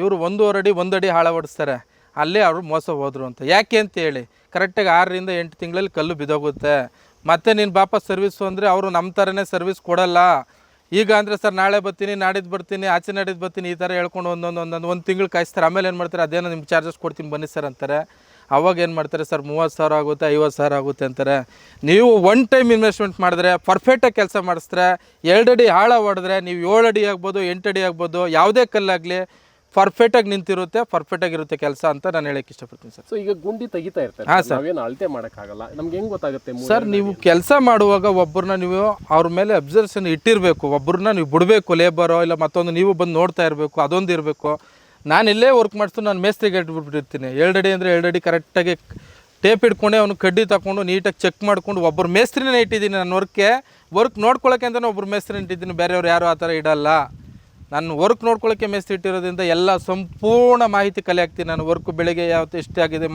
ಇವರು 1.5 ಅಡಿ 1 ಅಡಿ ಹಾಳ ಬಡಿಸ್ತಾರೆ. ಅಲ್ಲೇ ಅವರು ಮೋಸ ಹೋದರು ಅಂತ. ಯಾಕೆ ಅಂತ ಹೇಳಿ, ಕರೆಕ್ಟಾಗಿ 6ರಿಂದ 8 ತಿಂಗಳಲ್ಲಿ ಕಲ್ಲು ಬಿದ್ದೋಗುತ್ತೆ. ಮತ್ತೆ ನೀನು ವಾಪಸ್ ಸರ್ವಿಸು ಅಂದರೆ ಅವರು ನಮ್ಮ ಥರನೇ ಸರ್ವಿಸ್ ಕೊಡಲ್ಲ. ಈಗ ಅಂದರೆ ಸರ್ ನಾಳೆ ಬರ್ತೀನಿ, ನಾಡಿದ್ದು ಬರ್ತೀನಿ, ಆಚೆ ನಾಡಿದ್ದು ಬರ್ತೀನಿ ಈ ಥರ ಹೇಳ್ಕೊಂಡು ಒಂದೊಂದು 1 ತಿಂಗಳು ಕಾಯಿಸ್ತಾರೆ. ಆಮೇಲೆ ಏನು ಮಾಡ್ತಾರೆ, ಅದೇನೋ ನಿಮ್ಗೆ ಚಾರ್ಜಸ್ ಕೊಡ್ತೀನಿ ಬನ್ನಿ ಸರ್ ಅಂತಾರೆ. ಅವಾಗ ಏನು ಮಾಡ್ತಾರೆ ಸರ್ 30,000 ಆಗುತ್ತೆ 50,000 ಆಗುತ್ತೆ ಅಂತಾರೆ. ನೀವು ಒನ್ ಟೈಮ್ ಇನ್ವೆಸ್ಟ್ಮೆಂಟ್ ಮಾಡಿದ್ರೆ ಪರ್ಫೆಕ್ಟಾಗಿ ಕೆಲಸ ಮಾಡಿಸಿದ್ರೆ 2 ಅಡಿ ಆಳ ಹೊಡೆದ್ರೆ ನೀವು 7 ಅಡಿ ಆಗ್ಬೋದು 8 ಅಡಿ ಆಗ್ಬೋದು, ಯಾವುದೇ ಕಲ್ಲಾಗಲಿ ಪರ್ಫೆಕ್ಟಾಗಿ ನಿಂತಿರುತ್ತೆ, ಪರ್ಫೆಕ್ಟಾಗಿರುತ್ತೆ ಕೆಲಸ ಅಂತ ನಾನು ಹೇಳಕ್ಕೆ ಇಷ್ಟಪಡ್ತೀನಿ ಸರ್.
ಸೊ ಈಗ ಗುಂಡಿ ತೆಗಿತಾ ಇರ್ತಾರೆ, ನಾವೇನು ಅಳತೆ ಮಾಡೋಕ್ಕಾಗಲ್ಲ, ನಮ್ಗೆ ಹೆಂಗೆ ಗೊತ್ತಾಗುತ್ತೆ
ಸರ್? ನೀವು ಕೆಲಸ ಮಾಡುವಾಗ ಒಬ್ಬರನ್ನ ನೀವು ಅವ್ರ ಮೇಲೆ ಅಬ್ಸರ್ವೇಷನ್ ಇಟ್ಟಿರಬೇಕು, ಒಬ್ಬರನ್ನ ನೀವು ಬಿಡಬೇಕು, ಲೇಬರೋ ಇಲ್ಲ ಮತ್ತೊಂದು ನೀವು ಬಂದು ನೋಡ್ತಾ ಇರಬೇಕು, ಅದೊಂದು ಇರಬೇಕು. ನಾನು ಇಲ್ಲೇ ವರ್ಕ್ ಮಾಡಿಸ್ತು ನಾನು ಮೇಸ್ತ್ರಿಗೆ ಇಟ್ಬಿಟ್ಟಿರ್ತೀನಿ. 2 ಅಡಿ ಅಂದರೆ 2 ಅಡಿ ಕರೆಕ್ಟಾಗಿ ಟೇಪ್ ಇಟ್ಕೊಂಡೆ ಅವನು ಕಡ್ಡಿ ತಗೊಂಡು ನೀಟಾಗಿ ಚೆಕ್ ಮಾಡಿಕೊಂಡು ಒಬ್ಬರು ಮೇಸ್ತ್ರಿನೇ ಇಟ್ಟಿದ್ದೀನಿ. ನನ್ನ ವರ್ಕ್ ನೋಡ್ಕೊಳ್ಳೋಕೆ ಅಂತಲೇ ಒಬ್ಬರು ಮೇಸ್ತ್ರಿನ ಇಟ್ಟಿದ್ದೀನಿ, ಬೇರೆಯವ್ರು ಯಾರು ಆ ಥರ ಇಡಲ್ಲ. ನಾನು ವರ್ಕ್ ನೋಡ್ಕೊಳ್ಳೋಕ್ಕೆ ಮೇಸ್ತ್ರಿ ಇಟ್ಟಿರೋದ್ರಿಂದ ಎಲ್ಲ ಸಂಪೂರ್ಣ ಮಾಹಿತಿ ಕಲೆ ಹಾಕ್ತೀನಿ. ನಾನು ವರ್ಕ್ ಬೆಳಗ್ಗೆ ಯಾವತ್ತು ಎಷ್ಟಾಗಿದೆ,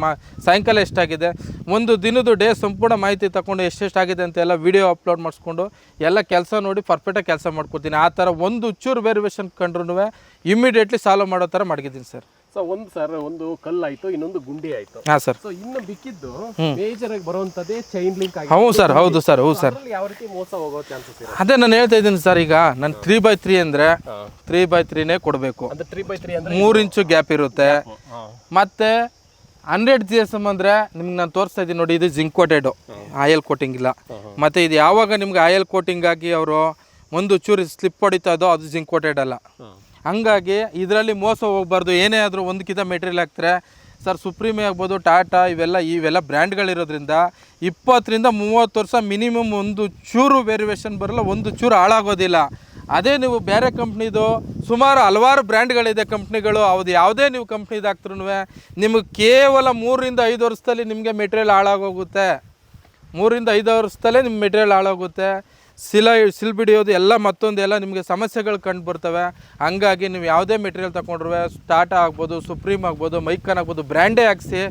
ಸಾಯಂಕಾಲ ಎಷ್ಟಾಗಿದೆ, ಒಂದು ದಿನದ ಡೇ ಸಂಪೂರ್ಣ ಮಾಹಿತಿ ತಗೊಂಡು ಎಷ್ಟೆಷ್ಟಾಗಿದೆ ಅಂತ ಎಲ್ಲ ವೀಡಿಯೋ ಅಪ್ಲೋಡ್ ಮಾಡಿಸ್ಕೊಂಡು ಎಲ್ಲ ಕೆಲಸ ನೋಡಿ ಪರ್ಫೆಕ್ಟಾಗಿ ಕೆಲಸ ಮಾಡ್ಕೊಡ್ತೀನಿ. ಆ ಥರ ಒಂದು ಚೂರು ವೇರಿಯೇಷನ್ ಕಂಡ್ರೂ ಇಮಿಡಿಯೇಟ್ಲಿ ಸಾಲ್ವ್ ಮಾಡೋ ಥರ ಮಾಡಿದ್ದೀನಿ ಸರ್.
ಸೊ ಒಂದು ಕಲ್ಲಾಯ್ತು, ಇನ್ನೊಂದು ಗುಂಡಿ ಆಯ್ತು.
ಹಾಂ ಸರ್.
ಸೊ ಇನ್ನು ಬಿಕ್ಕಿದ್ದು ಮೇಜರ್ ಆಗಿ ಬರುವಂತದ್ದೇ ಚೈನ್ ಲಿಂಕ್ ಆಗಿ.
ಹೌದು ಸರ್, ಹೌದು ಸರ್, ಹೌದು ಸರ್.
ಯಾವ ರೀತಿ ಮೋಸ ಹೋಗೋ ಚಾನ್ಸಸ್ ಇದೆ?
ಅದೇ ನಾನು ಹೇಳ್ತಾ ಇದ್ದೀನಿ ಸರ್. ಈಗ ನಾನು 3x3 ಅಂದರೆ 3x3ನೇ ಕೊಡಬೇಕು.
ಅಂದ್ರೆ 3x3 ಅಂದ್ರೆ
3 ಇಂಚು ಗ್ಯಾಪ್ ಇರುತ್ತೆ. ಮತ್ತೆ 100 GSM ಅಂದರೆ ನಿಮ್ಗೆ ನಾನು ತೋರಿಸ್ತಾ ಇದ್ದೀನಿ ನೋಡಿ, ಇದು ಜಿಂಕ್ ಕೋಟೆಡು, ಆಯಲ್ ಕೋಟಿಂಗ್ ಇಲ್ಲ. ಮತ್ತು ಇದು ಯಾವಾಗ ನಿಮ್ಗೆ ಆಯಲ್ ಕೋಟಿಂಗ್ ಆಗಿ ಅವರು ಒಂದು ಚೂರು ಸ್ಲಿಪ್ ಹೊಡಿತಾ ಇದೋ ಅದು ಜಿಂಕ್ ಕೋಟೆಡ್ ಅಲ್ಲ. ಹಂಗಾಗಿ ಇದರಲ್ಲಿ ಮೋಸ ಹೋಗಬಾರ್ದು. ಏನೇ ಆದರೂ ಒಂದಕ್ಕಿಂತ ಮೆಟೀರಿಯಲ್ ಹಾಕ್ತಾರೆ ಸರ್. ಸುಪ್ರೀಮೇ ಆಗ್ಬೋದು, ಟಾಟಾ, ಇವೆಲ್ಲ ಬ್ರ್ಯಾಂಡ್ಗಳಿರೋದ್ರಿಂದ 20 ರಿಂದ 30 ವರ್ಷ ಮಿನಿಮಮ್ ಒಂದು ಚೂರು ವೇರಿಯೇಷನ್ ಬರಲ್ಲ, ಒಂದು ಚೂರು ಹಾಳಾಗೋದಿಲ್ಲ. ಅದೇ ನೀವು ಬೇರೆ ಕಂಪ್ನಿದು ಸುಮಾರು ಹಲವಾರು ಬ್ರ್ಯಾಂಡ್ಗಳಿದೆ ಕಂಪ್ನಿಗಳು, ಅದು ಯಾವುದೇ ನೀವು ಕಂಪ್ನಿದು ಹಾಕ್ದ್ರೂ ನಿಮಗೆ ಕೇವಲ 3 ರಿಂದ 5 ವರ್ಷದಲ್ಲಿ ನಿಮಗೆ ಮೆಟೀರಿಯಲ್ ಹಾಳಾಗೋಗುತ್ತೆ. 3 ರಿಂದ 5 ವರ್ಷದಲ್ಲೇ ನಿಮ್ಮ ಮೆಟೀರಿಯಲ್ ಹಾಳಾಗುತ್ತೆ. ಸಿಲ್ ಬಿಡಿಯೋದು ಎಲ್ಲ ಮತ್ತೊಂದೆಲ್ಲ ನಿಮಗೆ ಸಮಸ್ಯೆಗಳು ಕಂಡು ಬರ್ತವೆ. ಹಂಗಾಗಿ ನೀವು ಯಾವುದೇ ಮೆಟೀರಿಯಲ್ ತಗೊಂಡ್ರು ಟಾಟಾ ಆಗ್ಬೋದು, ಸುಪ್ರೀಮ್ ಆಗ್ಬೋದು, ಮೈಕಾನ್ ಆಗ್ಬೋದು, ಬ್ರ್ಯಾಂಡೇ ಹಾಕ್ಸಿ.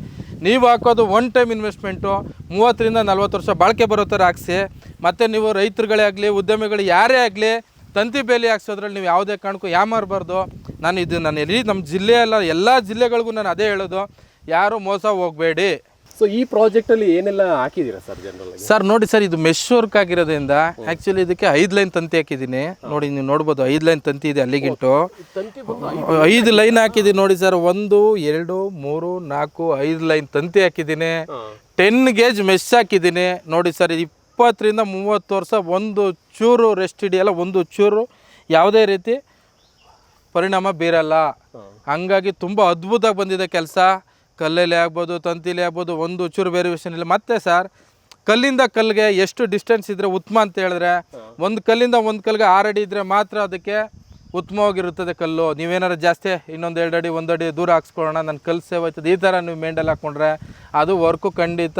ನೀವು ಹಾಕೋದು ಒನ್ ಟೈಮ್ ಇನ್ವೆಸ್ಟ್ಮೆಂಟು, 30 ರಿಂದ 40 ವರ್ಷ ಬಾಳಿಕೆ ಬರೋ ಥರ ಹಾಕ್ಸಿ. ಮತ್ತು ನೀವು ರೈತರುಗಳೇ ಆಗಲಿ, ಉದ್ಯಮಿಗಳು ಯಾರೇ ಆಗಲಿ, ತಂತಿ ಬೇಲಿ ಹಾಕ್ಸೋದ್ರಲ್ಲಿ ನೀವು ಯಾವುದೇ ಕಾರಣಕ್ಕೂ ಯಾಮಾರಬಾರ್ದು. ನಾನು ಎಲ್ಲಿ ನಮ್ಮ ಜಿಲ್ಲೆಯಲ್ಲ ಎಲ್ಲ ಜಿಲ್ಲೆಗಳಿಗೂ ನಾನು ಅದೇ ಹೇಳೋದು, ಯಾರು ಮೋಸ ಹೋಗಬೇಡಿ.
ಸೊ ಈ ಪ್ರಾಜೆಕ್ಟಲ್ಲಿ ಏನೆಲ್ಲ ಹಾಕಿದ್ದೀರಾ ಸರ್ ಜನರಲ್?
ಸರ್ ನೋಡಿ ಸರ್, ಇದು ಮೆಶ್ ವರ್ಕ್ ಆಗಿರೋದ್ರಿಂದ ಆ್ಯಕ್ಚುಲಿ ಇದಕ್ಕೆ 5 ಲೈನ್ ತಂತಿ ಹಾಕಿದ್ದೀನಿ. ನೋಡಿ ನೀವು ನೋಡ್ಬೋದು, 5 ಲೈನ್ ತಂತಿ ಇದೆ ಅಲ್ಲಿಗಿಂಟು. 5 ಲೈನ್ ಹಾಕಿದ್ದೀನಿ ನೋಡಿ ಸರ್. 1 2 3 4 5 ಲೈನ್ ತಂತಿ ಹಾಕಿದ್ದೀನಿ. 10 ಗೇಜ್ ಮೆಶ್ ಹಾಕಿದ್ದೀನಿ ನೋಡಿ ಸರ್. 20 ರಿಂದ 30 ವರ್ಷ ಒಂದು ಚೂರು ರೆಸ್ಟ್ ಹಿಡಿಯಲ್ಲ, ಒಂದು ಚೂರು ಯಾವುದೇ ರೀತಿ ಪರಿಣಾಮ ಬೀರಲ್ಲ. ಹಂಗಾಗಿ ತುಂಬ ಅದ್ಭುತವಾಗಿ ಬಂದಿದೆ ಕೆಲಸ. ಕಲ್ಲಲ್ಲಿ ಆಗ್ಬೋದು, ತಂತಿಲಿ ಆಗ್ಬೋದು, ಒಂದು ಚೂರು ವೇರಿಯೇಷನ್ ಇಲ್ಲ. ಮತ್ತು ಸರ್, ಕಲ್ಲಿಂದ ಕಲ್ಲಿಗೆ ಎಷ್ಟು ಡಿಸ್ಟೆನ್ಸ್ ಇದ್ದರೆ ಉತ್ತಮ ಅಂತ ಹೇಳಿದ್ರೆ, ಒಂದು ಕಲ್ಲಿಂದ ಒಂದು ಕಲ್ಲಿಗೆ 6 ಅಡಿ ಇದ್ದರೆ ಮಾತ್ರ ಅದಕ್ಕೆ ಉತ್ತಮವಾಗಿರುತ್ತದೆ ಕಲ್ಲು. ನೀವೇನಾರು ಜಾಸ್ತಿ ಇನ್ನೊಂದು 2 ಅಡಿ 1 ಅಡಿ ದೂರ ಹಾಕ್ಸ್ಕೊಳ್ಳೋಣ, ನನ್ನ ಕಲ್ಲು ಸೇವ್ ಆಯ್ತದೆ, ಈ ಥರ ನೀವು ಮೇಂಡಲ್ ಹಾಕ್ಕೊಂಡ್ರೆ ಅದು ವರ್ಕು ಖಂಡಿತ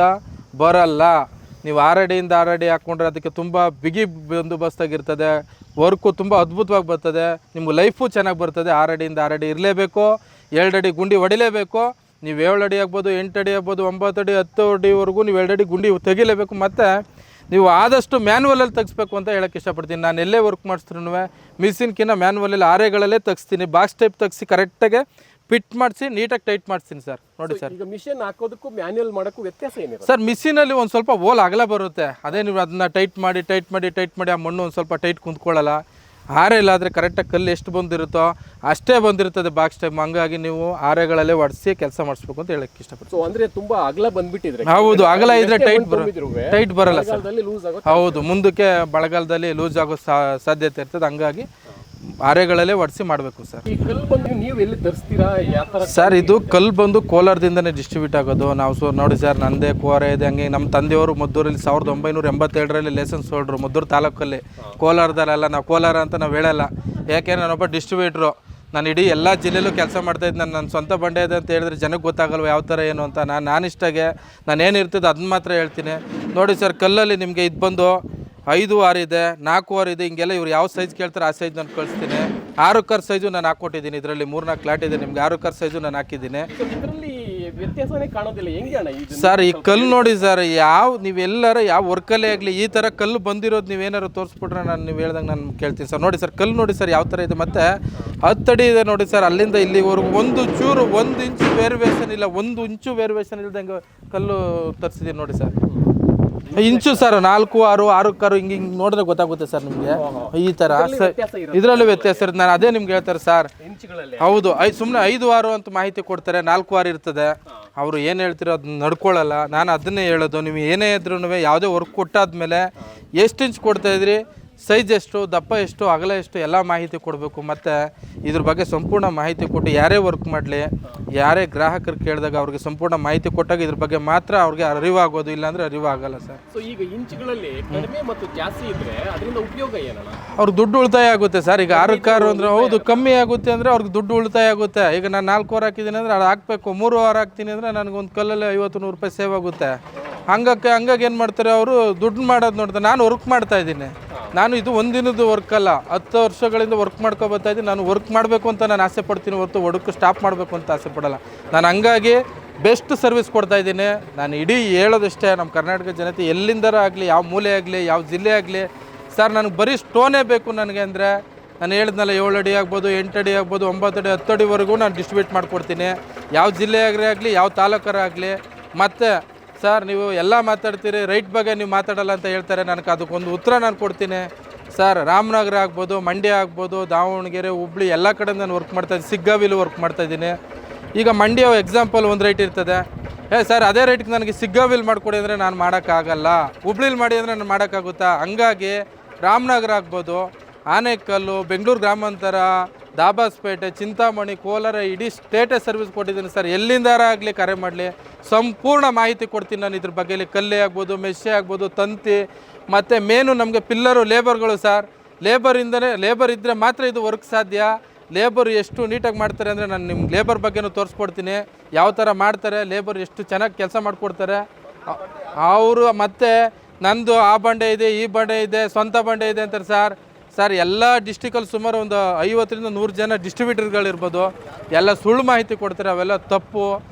ಬರಲ್ಲ. ನೀವು 6 ಅಡಿಯಿಂದ 6 ಅಡಿ ಹಾಕ್ಕೊಂಡ್ರೆ ಅದಕ್ಕೆ ತುಂಬ ಬಿಗಿ ಬಂದೋಬಸ್ತಾಗಿರ್ತದೆ, ವರ್ಕು ತುಂಬ ಅದ್ಭುತವಾಗಿ ಬರ್ತದೆ, ನಿಮ್ಗೆ ಲೈಫು ಚೆನ್ನಾಗಿ ಬರ್ತದೆ. 6 ಅಡಿಯಿಂದ 6 ಅಡಿ ಇರಲೇಬೇಕು, 2 ಅಡಿ ಗುಂಡಿ ಹೊಡಿಲೇಬೇಕು. ನೀವು 7 ಅಡಿ ಆಗ್ಬೋದು, 8 ಅಡಿ ಆಗ್ಬೋದು, 9 ಅಡಿ 10 ಅಡಿವರೆಗೂ ನೀವು 2 ಅಡಿ ಗುಂಡಿ ತೆಗಿಲೇಬೇಕು. ಮತ್ತು ನೀವು ಆದಷ್ಟು ಮ್ಯಾನ್ಯುವಲಲ್ಲಿ ತೆಗಿಸ್ಬೇಕು ಅಂತ ಹೇಳೋಕ್ಕೆ ಇಷ್ಟಪಡ್ತೀನಿ. ನಾನು ಎಲ್ಲೇ ವರ್ಕ್ ಮಾಡಿಸ್ತ್ರೂ ಮಿಷಿನ್ಕಿನ್ನ ಮ್ಯಾನ್ಯುವಲಲ್ಲಿ 6 ಅಡಿಗಳಲ್ಲೇ ತೆಗಿಸ್ತೀನಿ. ಬಾಕ್ಸ್ ಟೈಪ್ ತೆಗಿಸಿ ಕರೆಕ್ಟಾಗಿ ಫಿಟ್ ಮಾಡಿಸಿ ನೀಟಾಗಿ ಟೈಟ್ ಮಾಡಿಸ್ತೀನಿ ಸರ್. ನೋಡಿ ಸರ್,
ಈಗ ಮಿಷಿನ್ ಹಾಕೋದಕ್ಕೂ ಮ್ಯಾನ್ಯುವಲ್ ಮಾಡೋಕ್ಕೂ ವ್ಯತ್ಯಾಸ ಏನಿದೆ
ಸರ್? ಮಿಷಿನಲ್ಲಿ ಒಂದು ಸ್ವಲ್ಪ ಹೋಲ್ ಅಗಲ ಬರುತ್ತೆ. ಅದೇ ನೀವು ಅದನ್ನ ಟೈಟ್ ಮಾಡಿ ಆ ಮಣ್ಣು ಒಂದು ಸ್ವಲ್ಪ ಟೈಟ್ ಕುಂತ್ಕೊಳ್ಳಲ್ಲ. ಆರೆಲ್ಲಾದರೆ ಕರೆಕ್ಟಾಗಿ ಕಲ್ಲು ಎಷ್ಟು ಬಂದಿರುತ್ತೋ ಅಷ್ಟೇ ಬಂದಿರ್ತದೆ ಬಾಕ್ಸ್ ಟೈಮ್. ಹಂಗಾಗಿ ನೀವು ಆರೆಗಳಲ್ಲೇ ಒಡಿಸಿ ಕೆಲಸ ಮಾಡಿಸ್ಬೇಕು ಅಂತ ಹೇಳಕ್ಕೆ ಇಷ್ಟಪಡ್ತೀನಿ.
ಸೊ ಅಂದರೆ ತುಂಬ ಅಗಲ ಬಂದುಬಿಟ್ಟಿದ್ರೆ?
ಹೌದು, ಅಗಲ ಇದ್ರೆ ಟೈಟ್ ಬರಲ್ಲ ಸರ್.
ಲೂಸ್ ಆಗೋ,
ಹೌದು, ಮುಂದಕ್ಕೆ ಬಳೆಗಾಲದಲ್ಲಿ ಲೂಸ್ ಆಗೋ ಸಾಧ್ಯತೆ ಇರ್ತದೆ. ಹಂಗಾಗಿ ಆರೆಗಳಲ್ಲೇ ಒಡಿಸಿ ಮಾಡಬೇಕು ಸರ್.
ಈ ಕಲ್ಲು ಬಂದು ನೀವು ಎಲ್ಲಿ ತರಿಸ್ತೀರಾ, ಯಾವ ಥರ
ಸರ್? ಇದು ಕಲ್ಲು ಬಂದು ಕೋಲಾರದಿಂದನೇ ಡಿಸ್ಟ್ರಿಬ್ಯೂಟ್ ಆಗೋದು. ನಾವು ನೋಡಿ ಸರ್, ನಂದೇ ಕೋರೆ ಇದೆ. ಹಂಗೆ ನಮ್ಮ ತಂದೆಯವರು ಮದ್ದೂರಲ್ಲಿ 1987ರಲ್ಲಿ ಲೈಸೆನ್ಸ್ ಹೊರಡ್ರು. ಮದ್ದೂರು ತಾಲೂಕಲ್ಲಿ, ಕೋಲಾರದಲ್ಲ. ನಾವು ಕೋಲಾರ ಅಂತ ನಾವು ಹೇಳಲ್ಲ, ಯಾಕೆ ನಾನೊಬ್ಬ ಡಿಸ್ಟ್ರಿಬ್ಯೂಟ್ರು. ನಾನು ಇಡೀ ಎಲ್ಲ ಜಿಲ್ಲೆಯಲ್ಲೂ ಕೆಲಸ ಮಾಡ್ತಾಯಿದ್ದು. ನನ್ನ ಸ್ವಂತ ಬಂಡೆ ಇದೆ ಅಂತ ಹೇಳಿದ್ರೆ ಜನಕ್ಕೆ ಗೊತ್ತಾಗಲ್ವ ಯಾವ ಥರ ಏನು ಅಂತ. ನಾನಿಷ್ಟಾಗೆ ನಾನೇನಿರ್ತದೆ ಅದನ್ನ ಮಾತ್ರ ಹೇಳ್ತೀನಿ. ನೋಡಿ ಸರ್, ಕಲ್ಲಲ್ಲಿ ನಿಮಗೆ ಇದು ಬಂದು 5 6 ಇದೆ, 4 6 ಇದೆ. ಹಿಂಗೆಲ್ಲ ಇವ್ರು ಯಾವ ಸೈಜ್ ಕೇಳ್ತಾರೆ ಆ ಸೈಜ್ ನಾನು ಕಳಿಸ್ತೀನಿ. 6 ಕರ್ ಸೈಜು ನಾನು ಹಾಕ್ಕೊಟ್ಟಿದ್ದೀನಿ. ಇದರಲ್ಲಿ 3-4 ಕ್ಲಾಟ್ ಇದೆ, ನಿಮ್ಗೆ 6 ಕರ್ ಸೈಜು ನಾನು ಹಾಕಿದ್ದೀನಿ.
ಇದರಲ್ಲಿ ವ್ಯತ್ಯಾಸನೇ ಕಾಣೋದಿಲ್ಲ, ಹೆಂಗೆ ಅಣ್ಣ ಇದು?
ಸರ್, ಈ ಕಲ್ಲು ನೋಡಿ ಸರ್, ನೀವೆಲ್ಲರ ಯಾವ ವರ್ಕಲ್ಲೇ ಆಗಲಿ ಈ ಥರ ಕಲ್ಲು ಬಂದಿರೋದು ನೀವೇನಾರು ತೋರಿಸ್ಬಿಟ್ರೆ ನೀವು ಹೇಳ್ದಂಗೆ ನಾನು ಕೇಳ್ತೀನಿ ಸರ್. ನೋಡಿ ಸರ್, ಕಲ್ಲು ನೋಡಿ ಸರ್ ಯಾವ ಥರ ಇದೆ. ಮತ್ತು 10 ಅಡಿ ಇದೆ ನೋಡಿ ಸರ್. ಅಲ್ಲಿಂದ ಇಲ್ಲಿವರೆಗೂ ಒಂದು ಚೂರು 1 ಇಂಚು ವೇರಿಯೇಷನ್ ಇಲ್ಲ, 1 ಇಂಚು ವೇರಿಯೇಷನ್ ಇಲ್ದಂಗೆ ಕಲ್ಲು ತರಿಸಿದ್ದೀನಿ ನೋಡಿ ಸರ್. ಇಂಚು ಸರ್ 4, 6, 6 ಹಿಂಗೆ ನೋಡಿದ್ರೆ ಗೊತ್ತಾಗುತ್ತೆ ಸರ್ ನಿಮಗೆ ಈ ಥರ. ಇದರಲ್ಲೂ ವ್ಯತ್ಯಾಸ ಇರುತ್ತೆ. ನಾನು ಅದೇ ನಿಮ್ಗೆ ಹೇಳ್ತಾರೆ ಸರ್. ಹೌದು, ಸುಮ್ಮನೆ 5, 6 ಅಂತ ಮಾಹಿತಿ ಕೊಡ್ತಾರೆ, 4, 6 ಇರ್ತದೆ. ಅವರು ಏನು ಹೇಳ್ತಿರೋ ಅದನ್ನ ನಡ್ಕೊಳ್ಳಲ್ಲ. ನಾನು ಅದನ್ನೇ ಹೇಳೋದು, ನೀವು ಏನೇ ಇದ್ರೂ ಯಾವುದೇ ವರ್ಕ್ ಕೊಟ್ಟಾದ್ಮೇಲೆ ಎಷ್ಟು ಇಂಚ್ ಕೊಡ್ತಾಯಿದ್ರಿ, ಸೈಜ್ ಎಷ್ಟು, ದಪ್ಪ ಎಷ್ಟು, ಅಗಲ ಎಷ್ಟು ಎಲ್ಲ ಮಾಹಿತಿ ಕೊಡಬೇಕು. ಮತ್ತು ಇದ್ರ ಬಗ್ಗೆ ಸಂಪೂರ್ಣ ಮಾಹಿತಿ ಕೊಟ್ಟು ಯಾರೇ ವರ್ಕ್ ಮಾಡಲಿ, ಯಾರೇ ಗ್ರಾಹಕರು ಕೇಳಿದಾಗ ಅವ್ರಿಗೆ ಸಂಪೂರ್ಣ ಮಾಹಿತಿ ಕೊಟ್ಟಾಗ ಇದ್ರ ಬಗ್ಗೆ ಮಾತ್ರ ಅವ್ರಿಗೆ ಅರಿವಾಗೋದು, ಇಲ್ಲಾಂದರೆ ಅರಿವಾಗಲ್ಲ ಸರ್.
ಸೊ ಈಗ ಇಂಚುಗಳಲ್ಲಿ ಕಡಿಮೆ ಮತ್ತು ಜಾಸ್ತಿ ಇದ್ದರೆ ಅದರಿಂದ ಉಪಯೋಗ ಏನಲ್ಲ?
ಅವ್ರಿಗೆ ದುಡ್ಡು ಉಳಿತಾಯ ಆಗುತ್ತೆ ಸರ್. ಈಗ 6 ಅಂದರೆ ಹೌದು ಕಮ್ಮಿ ಆಗುತ್ತೆ ಅಂದರೆ ಅವ್ರಿಗೆ ದುಡ್ಡು ಉಳಿತಾಯ ಆಗುತ್ತೆ. ಈಗ ನಾನು 4 ವಾರ ಹಾಕಿದ್ದೀನಿ ಅಂದರೆ ಅದು ಹಾಕಬೇಕು. 3 ವಾರ ಹಾಕ್ತೀನಿ ಅಂದರೆ ನನಗೊಂದು ಕಲ್ಲಲ್ಲಿ 50-100 ರೂಪಾಯಿ ಸೇವ್ ಆಗುತ್ತೆ. ಹಂಗಾಗಿ ಏನು ಮಾಡ್ತಾರೆ ಅವರು, ದುಡ್ಡು ಮಾಡೋದು ನೋಡ್ತಾರೆ. ನಾನು ವರ್ಕ್ ಮಾಡ್ತಾಯಿದ್ದೀನಿ. ನಾನು ಇದು ಒಂದಿನದ್ದು ವರ್ಕ್ ಅಲ್ಲ, 10 ವರ್ಷಗಳಿಂದ ವರ್ಕ್ ಮಾಡ್ಕೊ ಬರ್ತಾಯಿದ್ದೀನಿ. ನಾನು ವರ್ಕ್ ಮಾಡಬೇಕು ಅಂತ ನಾನು ಆಸೆ ಪಡ್ತೀನಿ ಹೊರತು ವರ್ಕ್ ಸ್ಟಾಪ್ ಮಾಡಬೇಕು ಅಂತ ಆಸೆ ಪಡಲ್ಲ. ನಾನು ಹಂಗಾಗಿ ಬೆಸ್ಟ್ ಸರ್ವಿಸ್ ಕೊಡ್ತಾಯಿದ್ದೀನಿ. ನಾನು ಇಡೀ ಹೇಳೋದಷ್ಟೇ, ನಮ್ಮ ಕರ್ನಾಟಕ ಜನತೆ ಎಲ್ಲಿಂದರ ಆಗಲಿ, ಯಾವ ಮೂಲೆ ಆಗಲಿ, ಯಾವ ಜಿಲ್ಲೆ ಆಗಲಿ ಸರ್, ನನಗೆ ಬರೀ ಸ್ಟೋನೇ ಬೇಕು ನನಗೆ ಅಂದರೆ, ನಾನು ಹೇಳಿದ್ನಲ್ಲ 7 ಅಡಿ ಆಗ್ಬೋದು, 8 ಅಡಿ ಆಗ್ಬೋದು, 9 ಅಡಿ, 10 ಅಡಿವರೆಗೂ ನಾನು ಡಿಸ್ಟ್ರಿಬ್ಯೂಟ್ ಮಾಡಿಕೊಡ್ತೀನಿ. ಯಾವ ಜಿಲ್ಲೆಯಾಗಲಿ ಆಗಲಿ, ಯಾವ ತಾಲೂಕರ ಆಗಲಿ. ಮತ್ತು ಸರ್ ನೀವು ಎಲ್ಲ ಮಾತಾಡ್ತೀರಿ, ರೈಟ್ ಬಗ್ಗೆ ನೀವು ಮಾತಾಡಲ್ಲ ಅಂತ ಹೇಳ್ತಾರೆ. ನನಗೆ ಅದಕ್ಕೊಂದು ಉತ್ತರ ನಾನು ಕೊಡ್ತೀನಿ ಸರ್. ರಾಮನಗರ ಆಗ್ಬೋದು, ಮಂಡ್ಯ ಆಗ್ಬೋದು, ದಾವಣಗೆರೆ, ಹುಬ್ಳಿ ಎಲ್ಲ ಕಡೆ ನಾನು ವರ್ಕ್ ಮಾಡ್ತಾಯಿದ್ದೀನಿ. ಸಿಗ್ಗಾವಿಲು ವರ್ಕ್ ಮಾಡ್ತಾಯಿದ್ದೀನಿ. ಈಗ ಮಂಡ್ಯ ಎಕ್ಸಾಂಪಲ್ ಒಂದು ರೇಟ್ ಇರ್ತದೆ. ಸರ್ ಅದೇ ರೇಟ್ಗೆ ನನಗೆ ಸಿಗ್ಗಾವಿಲ್ ಮಾಡಿಕೊಡಿ ಅಂದರೆ ನಾನು ಮಾಡೋಕ್ಕಾಗಲ್ಲ. ಹುಬ್ಳಿಲಿ ಮಾಡಿ ಅಂದರೆ ನಾನು ಮಾಡೋಕ್ಕಾಗುತ್ತಾ? ಹಂಗಾಗಿ ರಾಮನಗರ ಆಗ್ಬೋದು, ಆನೇಕಲ್ಲು, ಬೆಂಗಳೂರು ಗ್ರಾಮಾಂತರ, ದಾಬಾಸ್ಪೇಟೆ, ಚಿಂತಾಮಣಿ, ಕೋಲಾರ ಇಡೀ ಸ್ಟೇಟೇ ಸರ್ವಿಸ್ ಕೊಟ್ಟಿದ್ದೀನಿ ಸರ್. ಎಲ್ಲಿಂದಾರ ಆಗಲಿ ಕರೆ ಮಾಡಲಿ, ಸಂಪೂರ್ಣ ಮಾಹಿತಿ ಕೊಡ್ತೀನಿ ನಾನು ಇದ್ರ ಬಗ್ಗೆ. ಕಲ್ಲೆ ಆಗ್ಬೋದು, ಮೆಷೆ ಆಗ್ಬೋದು, ತಂತಿ, ಮತ್ತು ಮೇನು ನಮಗೆ ಪಿಲ್ಲರು, ಲೇಬರ್ಗಳು ಸರ್. ಲೇಬರ್ ಇದ್ದರೆ ಮಾತ್ರ ಇದು ವರ್ಕ್ ಸಾಧ್ಯ. ಲೇಬರ್ ಎಷ್ಟು ನೀಟಾಗಿ ಮಾಡ್ತಾರೆ ಅಂದರೆ ನಾನು ನಿಮ್ಮ ಲೇಬರ್ ಬಗ್ಗೆನೂ ತೋರಿಸ್ಕೊಡ್ತೀನಿ, ಯಾವ ಥರ ಮಾಡ್ತಾರೆ, ಲೇಬರ್ ಎಷ್ಟು ಚೆನ್ನಾಗಿ ಕೆಲಸ ಮಾಡಿಕೊಡ್ತಾರೆ ಅವರು. ಮತ್ತು ನಂದು ಆ ಬಂಡೆ ಇದೆ, ಈ ಬಂಡೆ ಇದೆ, ಸ್ವಂತ ಬಂಡೆ ಇದೆ ಅಂತಾರೆ ಸರ್. ಎಲ್ಲ ಡಿಸ್ಟಿಕಲ್ಲಿ ಸುಮಾರು ಒಂದು 50ರಿಂದ 100 ಜನ ಡಿಸ್ಟ್ರಿಬ್ಯೂಟರ್ಗಳಿರ್ಬೋದು. ಎಲ್ಲ ಸುಳ್ಳು ಮಾಹಿತಿ ಕೊಡ್ತಾರೆ, ಅವೆಲ್ಲ ತಪ್ಪು.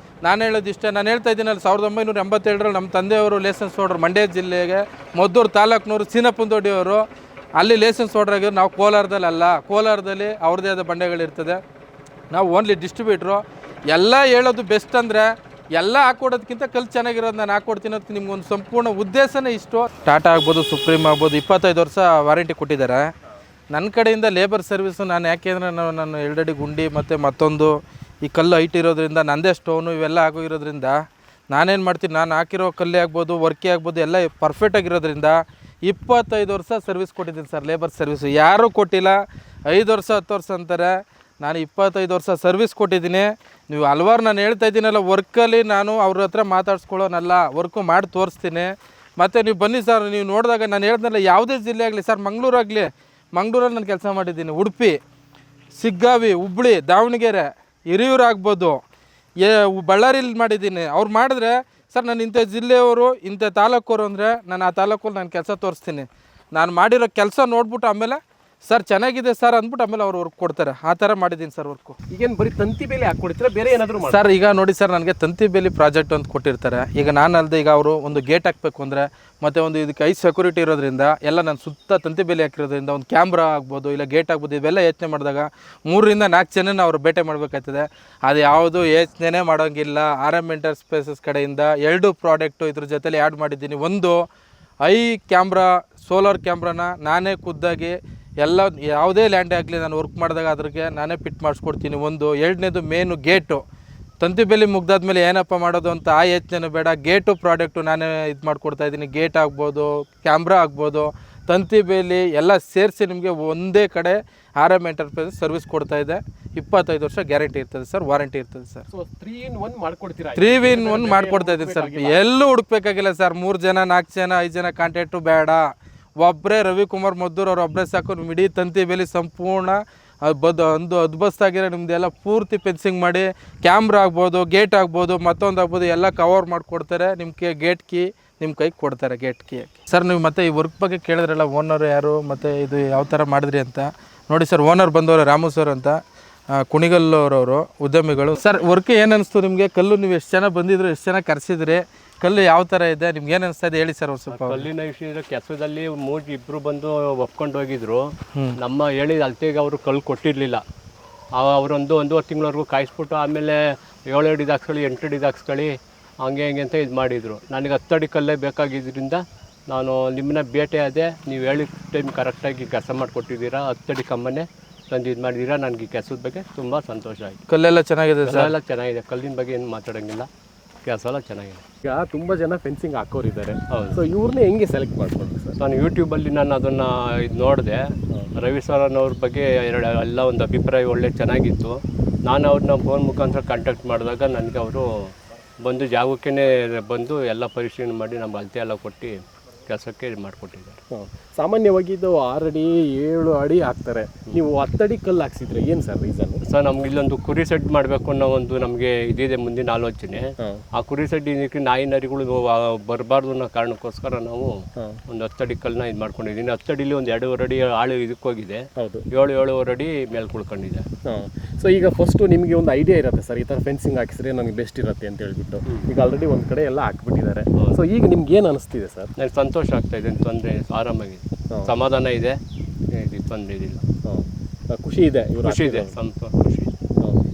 ನಾನು ಹೇಳೋದಿಷ್ಟೇ, ನಾನು ಹೇಳ್ತಾ ಇದ್ದೀನಲ್ಲ, 1987ರಲ್ಲಿ ನಮ್ಮ ತಂದೆಯವರು ಲೈಸೆನ್ಸ್ ಹೊಡ್ರು ಮಂಡ್ಯ ಜಿಲ್ಲೆಗೆ, ಮದ್ದೂರು ತಾಲೂಕಿನವರು ಸೀನಪ್ಪನದೊಡ್ಡಿಯವರು ಅಲ್ಲಿ ಲೈಸೆನ್ಸ್ ಹೊಡ್ರಾಗಿದ್ರು. ನಾವು ಕೋಲಾರದಲ್ಲಿ ಅಲ್ಲ, ಕೋಲಾರದಲ್ಲಿ ಅವ್ರದ್ದೇ ಆದ ಬಂಡೆಗಳಿರ್ತದೆ. ನಾವು ಓನ್ಲಿ ಡಿಸ್ಟ್ರಿಬ್ಯೂಟ್ರು. ಎಲ್ಲ ಹೇಳೋದು ಬೆಸ್ಟ್ ಅಂದರೆ ಎಲ್ಲ ಹಾಕ್ಕೊಡೋದಕ್ಕಿಂತ ಕಲ್ಲು ಚೆನ್ನಾಗಿರೋದು ನಾನು ಹಾಕ್ಕೊಡ್ತೀನಿ ಅಂತ ನಿಮ್ಗೊಂದು ಸಂಪೂರ್ಣ ಉದ್ದೇಶನೇ ಇಷ್ಟು. ಟಾಟಾ ಆಗ್ಬೋದು, ಸುಪ್ರೀಮ್ ಆಗ್ಬೋದು, 25 ವರ್ಷ ವಾರಂಟಿ ಕೊಟ್ಟಿದ್ದಾರೆ. ನನ್ನ ಕಡೆಯಿಂದ ಲೇಬರ್ ಸರ್ವಿಸು ನಾನು ಯಾಕೆ ಅಂದರೆ ನಾನು 2 ಅಡಿ ಗುಂಡಿ ಮತ್ತು ಮತ್ತೊಂದು ಈ ಕಲ್ಲು ಹೈಟ್ ಇರೋದ್ರಿಂದ, ನಂದೇ ಸ್ಟೋನು ಇವೆಲ್ಲ ಆಗೋಗಿರೋದ್ರಿಂದ ನಾನೇನು ಮಾಡ್ತೀನಿ, ನಾನು ಹಾಕಿರೋ ಕಲ್ಲೇ ಆಗ್ಬೋದು, ವರ್ಕೇ ಆಗ್ಬೋದು, ಎಲ್ಲ ಪರ್ಫೆಕ್ಟಾಗಿರೋದ್ರಿಂದ 25 ವರ್ಷ ಸರ್ವಿಸ್ ಕೊಟ್ಟಿದ್ದೀನಿ ಸರ್. ಲೇಬರ್ ಸರ್ವಿಸು ಯಾರೂ ಕೊಟ್ಟಿಲ್ಲ. 5 ವರ್ಷ 10 ವರ್ಷ ಅಂತಾರೆ, ನಾನು 25 ವರ್ಷ ಸರ್ವಿಸ್ ಕೊಟ್ಟಿದ್ದೀನಿ. ನೀವು ಹಲವಾರು ನಾನು ಹೇಳ್ತಾ ಇದ್ದೀನಲ್ಲ, ವರ್ಕಲ್ಲಿ ನಾನು ಅವ್ರ ಹತ್ರ ಮಾತಾಡ್ಸ್ಕೊಳ್ಳೋನಲ್ಲ, ವರ್ಕು ಮಾಡಿ ತೋರಿಸ್ತೀನಿ. ಮತ್ತು ನೀವು ಬನ್ನಿ ಸರ್, ನೀವು ನೋಡಿದಾಗ ನಾನು ಹೇಳ್ದಲ್ಲ, ಯಾವುದೇ ಜಿಲ್ಲೆ ಆಗಲಿ ಸರ್, ಮಂಗಳೂರಲ್ಲಿ ನಾನು ಕೆಲಸ ಮಾಡಿದ್ದೀನಿ. ಉಡುಪಿ, ಸಿಗ್ಗಾವಿ, ಹುಬ್ಳಿ, ದಾವಣಗೆರೆ, ಹಿರಿಯೂರು ಆಗ್ಬೋದು, ಬಳ್ಳಾರಿಲಿ ಮಾಡಿದ್ದೀನಿ. ಅವ್ರು ಮಾಡಿದ್ರೆ ಸರ್ ನಾನು ಇಂಥ ಜಿಲ್ಲೆಯವರು, ಇಂಥ ತಾಲೂಕವರು ಅಂದರೆ ನಾನು ಆ ತಾಲೂಕಲ್ಲಿ ನಾನು ಕೆಲಸ ತೋರಿಸ್ತೀನಿ. ನಾನು ಮಾಡಿರೋ ಕೆಲಸ ನೋಡ್ಬಿಟ್ಟು ಆಮೇಲೆ ಸರ್ ಚೆನ್ನಾಗಿದೆ ಸರ್ ಅಂದ್ಬಿಟ್ಟು ಆಮೇಲೆ ಅವ್ರು ವರ್ಕ್ ಕೊಡ್ತಾರೆ. ಆ ಥರ ಮಾಡಿದ್ದೀನಿ ಸರ್ ವರ್ಕು.
ಈಗೇನು ಬರೀ ತಂತಿ ಬೇಲಿ ಹಾಕ್ಕೊಡ್ತೀರಾ, ಬೇರೆ ಏನಾದರೂ
ಸರ್? ಈಗ ನೋಡಿ ಸರ್, ನನಗೆ ತಂತಿ ಬೇಲಿ ಪ್ರಾಜೆಕ್ಟ್ ಅಂತ ಕೊಟ್ಟಿರ್ತಾರೆ. ಈಗ ನಾನು ಅಲ್ಲದೆ ಈಗ ಅವರು ಒಂದು ಗೇಟ್ ಹಾಕಬೇಕು ಅಂದರೆ, ಮತ್ತು ಒಂದು ಇದಕ್ಕೆ ಸೆಕ್ಯೂರಿಟಿ ಇರೋದ್ರಿಂದ ಎಲ್ಲ ನಾನು ಸುತ್ತ ತಂತಿ ಬೇಲಿ ಹಾಕಿರೋದ್ರಿಂದ ಒಂದು ಕ್ಯಾಮ್ರಾ ಆಗ್ಬೋದು, ಇಲ್ಲ ಗೇಟ್ ಆಗ್ಬೋದು, ಇವೆಲ್ಲ ಯೋಚನೆ ಮಾಡಿದಾಗ 3ರಿಂದ 4 ಜನ ಅವ್ರು ಬೇಟೆ ಮಾಡಬೇಕಾಗ್ತದೆ. ಅದು ಯಾವುದು ಯೋಚನೆ ಮಾಡೋಂಗಿಲ್ಲ. ಆರ್ನಮೆಂಟಲ್ ಸ್ಪೇಸಸ್ ಕಡೆಯಿಂದ 2 ಪ್ರಾಡಕ್ಟು ಇದ್ರ ಜೊತೆಲಿ ಆ್ಯಡ್ ಮಾಡಿದ್ದೀನಿ. ಒಂದು ಕ್ಯಾಮ್ರಾ, ಸೋಲಾರ್ ಕ್ಯಾಮ್ರಾನ ನಾನೇ ಖುದ್ದಾಗಿ ಎಲ್ಲ ಯಾವುದೇ ಲ್ಯಾಂಡ್ ಆಗಲಿ ನಾನು ವರ್ಕ್ ಮಾಡಿದಾಗ ಅದ್ರಿಗೆ ನಾನೇ ಫಿಟ್ ಮಾಡಿಸ್ಕೊಡ್ತೀನಿ. ಒಂದು 2ನೇದು ಮೇನು ಗೇಟು. ತಂತಿ ಬೇಲಿ ಮುಗ್ದಾದ್ಮೇಲೆ ಏನಪ್ಪ ಮಾಡೋದು ಅಂತ ಆ ಯೋಚನೆ ಬೇಡ. ಗೇಟು ಪ್ರಾಡಕ್ಟು ನಾನೇ ಇದು ಮಾಡಿಕೊಡ್ತಾಯಿದ್ದೀನಿ. ಗೇಟ್ ಆಗ್ಬೋದು, ಕ್ಯಾಮ್ರಾ ಆಗ್ಬೋದು, ತಂತಿ ಬೇಲಿ ಎಲ್ಲ ಸೇರಿಸಿ ನಿಮಗೆ ಒಂದೇ ಕಡೆ RM ಎಂಟರ್ಪ್ರೈಸಸ್ ಸರ್ವಿಸ್ ಕೊಡ್ತಾಯಿದೆ. 25 ವರ್ಷ ಗ್ಯಾರಂಟಿ ಇರ್ತದೆ ಸರ್, ವಾರಂಟಿ ಇರ್ತದೆ ಸರ್.
3-in-1 ಮಾಡ್ಕೊಡ್ತೀರಾ?
3-in-1 ಮಾಡ್ಕೊಡ್ತಾಯಿದ್ದೀನಿ sir. ಎಲ್ಲೂ ಹುಡುಕ್ಬೇಕಾಗಿಲ್ಲ ಸರ್. 3 ಜನ 4 ಜನ 5 ಜನ ಕಾಂಟ್ಯಾಕ್ಟು ಬೇಡ. ಒಬ್ಬರೇ ರವಿಕುಮಾರ್ ಮದ್ದೂರು ಅವ್ರು ಒಬ್ಬರೇ ಸಾಕು. ನಿಮ್ಮ ಇಡೀ ತಂತಿ ಬೇಲಿ ಸಂಪೂರ್ಣ ಒಂದು ಅದ್ಭುತವಾಗಿರೋ ನಿಮ್ಮದೆಲ್ಲ ಪೂರ್ತಿ ಫೆನ್ಸಿಂಗ್ ಮಾಡಿ, ಕ್ಯಾಮ್ರಾ ಆಗ್ಬೋದು, ಗೇಟ್ ಆಗ್ಬೋದು, ಮತ್ತೊಂದು ಆಗ್ಬೋದು, ಎಲ್ಲ ಕವರ್ ಮಾಡಿಕೊಡ್ತಾರೆ. ನಿಮಗೆ ಗೇಟ್ ಕೀ ನಿಮ್ಮ ಕೈಗೆ ಕೊಡ್ತಾರೆ, ಗೇಟ್ ಕೀ. ಸರ್ ನೀವು ಮತ್ತೆ ಈ ವರ್ಕ್ ಬಗ್ಗೆ ಕೇಳಿದ್ರಲ್ಲ, ಓನರ್ ಯಾರು ಮತ್ತು ಇದು ಯಾವ ಥರ ಮಾಡಿದ್ರಿ ಅಂತ ನೋಡಿ ಸರ್. ಓನರ್ ಬಂದವರು ರಾಮು ಸರ್ ಅಂತ, ಕುಣಿಗಲ್ಲೂರವರು, ಉದ್ಯಮಿಗಳು. ಸರ್ ವರ್ಕ್ ಏನು ಅನಿಸ್ತು ನಿಮಗೆ? ಕಲ್ಲು ನೀವು ಎಷ್ಟು ಜನ ಬಂದಿದ್ರು, ಎಷ್ಟು ಜನ ಕರೆಸಿದ್ರಿ, ಕಲ್ಲು ಯಾವ ಥರ ಇದೆ, ನಿಮ್ಗೆ ಏನು ಅನಿಸ್ತಾ ಇದೆ ಹೇಳಿ ಸರ್ ಒಂದು ಸ್ವಲ್ಪ.
ಕಲ್ಲಿನ ವಿಷಯ ಕೆಲಸದಲ್ಲಿ 3 ಬಂದು ಒಪ್ಕೊಂಡು ಹೋಗಿದ್ರು. ನಮ್ಮ ಹೇಳಿದ ಅಳತೆಗೆ ಅವರು ಕಲ್ಲು ಕೊಟ್ಟಿರಲಿಲ್ಲ. ಅವರೊಂದು 1.5 ತಿಂಗಳವರೆಗೂ ಕಾಯಿಸ್ಬಿಟ್ಟು ಆಮೇಲೆ 7 ಅಡಿ ಹಾಕ್ಸ್ಕೊಳ್ಳಿ, 8 ಅಡಿ ಹಾಕ್ಸ್ಕೊಳ್ಳಿ, ಹಂಗೆ ಹಿಂಗೆ ಅಂತ ಇದು ಮಾಡಿದರು. ನನಗೆ 10 ಅಡಿ ಕಲ್ಲೇ ಬೇಕಾಗಿದ್ದರಿಂದ ನಾನು ನಿಮ್ಮನ್ನ ಭೇಟಿ ಆದೆ, ನೀವು ಹೇಳಿದ ಟೈಮ್ ಕರೆಕ್ಟಾಗಿ ಕೆಲಸ ಮಾಡಿಕೊಟ್ಟಿದ್ದೀರಾ. 10 ಅಡಿ ಕಮ್ಮನೆ ತಂದು ಇದು ಮಾಡಿದ್ದೀರಾ. ನನಗೆ ಕೆಲಸದ ಬಗ್ಗೆ ತುಂಬ ಸಂತೋಷ ಆಯಿತು.
ಕಲ್ಲೆಲ್ಲ ಚೆನ್ನಾಗಿದೆ ಸರ್.
ಎಲ್ಲ ಚೆನ್ನಾಗಿದೆ, ಕಲ್ಲಿನ ಬಗ್ಗೆ ಏನು ಮಾತಾಡೋಂಗಿಲ್ಲ, ಕೆಲಸ ಎಲ್ಲ ಚೆನ್ನಾಗಿದೆ.
ಈಗ ತುಂಬ ಜನ ಫೆನ್ಸಿಂಗ್ ಹಾಕೋರಿದ್ದಾರೆ.
ಹೌದು.
ಸೊ ಇವ್ರನ್ನ ಹೆಂಗೆ ಸೆಲೆಕ್ಟ್ ಮಾಡ್ಕೊಂಡ್ರಿ ಸರ್?
ನಾನು ಯೂಟ್ಯೂಬಲ್ಲಿ ನಾನು ಅದನ್ನು ಇದು ನೋಡಿದೆ. ರವಿ ಸರ್ ಅನ್ನೋರ ಬಗ್ಗೆ ಎಲ್ಲ ಒಂದು ಅಭಿಪ್ರಾಯ ಒಳ್ಳೆ ಚೆನ್ನಾಗಿತ್ತು. ನಾನು ಅವ್ರನ್ನ ಫೋನ್ ಮುಖಾಂತರ ಕಾಂಟ್ಯಾಕ್ಟ್ ಮಾಡಿದಾಗ ನನಗೆ ಅವರು ಬಂದು ಜಾಗಕ್ಕೇ ಬಂದು ಎಲ್ಲ ಪರಿಶೀಲನೆ ಮಾಡಿ ನಮ್ಮ ಅಳತೆ ಎಲ್ಲ ಕೊಟ್ಟು ಕೆಲಸಕ್ಕೆ ಮಾಡಿಕೊಟ್ಟಿದ್ದಾರೆ.
ಸಾಮಾನ್ಯವಾಗಿ ಇದು 6 ಅಡಿ 7 ಅಡಿ ಹಾಕ್ತಾರೆ, ನೀವು 10 ಅಡಿ ಕಲ್ಲು ಹಾಕ್ಸಿದ್ರೆ ಏನು ಸರ್ ರೀಸನ್?
ಸರ್ ನಮ್ಗೆ ಇಲ್ಲೊಂದು ಕುರಿ ಸೆಡ್ ಮಾಡಬೇಕು ಅನ್ನೋ ಒಂದು ನಮಗೆ ಇದಿದೆ ಮುಂದಿನ ಆಲೋಚನೆ. ಆ ಕುರಿ ಸೆಡ್ ಇದಕ್ಕೆ ನಾಯಿ ನರಿಗಳು ಬರಬಾರ್ದು ಅನ್ನೋ ಕಾರಣಕ್ಕೋಸ್ಕರ ನಾವು ಒಂದು 10 ಅಡಿ ಕಲ್ಲನ್ನ ಇದು ಮಾಡ್ಕೊಂಡಿದ್ದೀನಿ. 10 ಅಡಿಲಿ ಒಂದು 2.5 ಅಡಿ ಆಳು ಇದಕ್ಕೆ ಹೋಗಿದೆ.
ಹೌದು.
7.5 ಅಡಿ ಮೇಲೆ ಕುಳ್ಕೊಂಡಿದೆ.
ಸೊ ಈಗ ಫಸ್ಟು ನಿಮಗೆ ಒಂದು ಐಡಿಯಾ ಇರುತ್ತೆ ಸರ್, ಈ ಥರ ಫೆನ್ಸಿಂಗ್ ಹಾಕಿಸಿದ್ರೆ ನನಗೆ ಬೆಸ್ಟ್ ಇರುತ್ತೆ ಅಂತ ಹೇಳ್ಬಿಟ್ಟು. ಈಗ ಆಲ್ರೆಡಿ ಒಂದು ಕಡೆ ಎಲ್ಲ ಹಾಕ್ಬಿಟ್ಟಿದ್ದಾರೆ. ಸೊ ಈಗ ನಿಮ್ಗೆ ಏನು ಅನಿಸ್ತಿದೆ ಸರ್?
ನನಗೆ ಸಂತೋಷ ಆಗ್ತಾ ಇದೆ, ತೊಂದರೆ ಆರಾಮಾಗಿದೆ, ಸಮಾಧಾನ ಇದೆ, ಇದು ತೊಂದರೆ ಇದಿಲ್ಲ,
ಖುಷಿ ಇದೆ,
ಖುಷಿ ಇದೆ, ಖುಷಿ.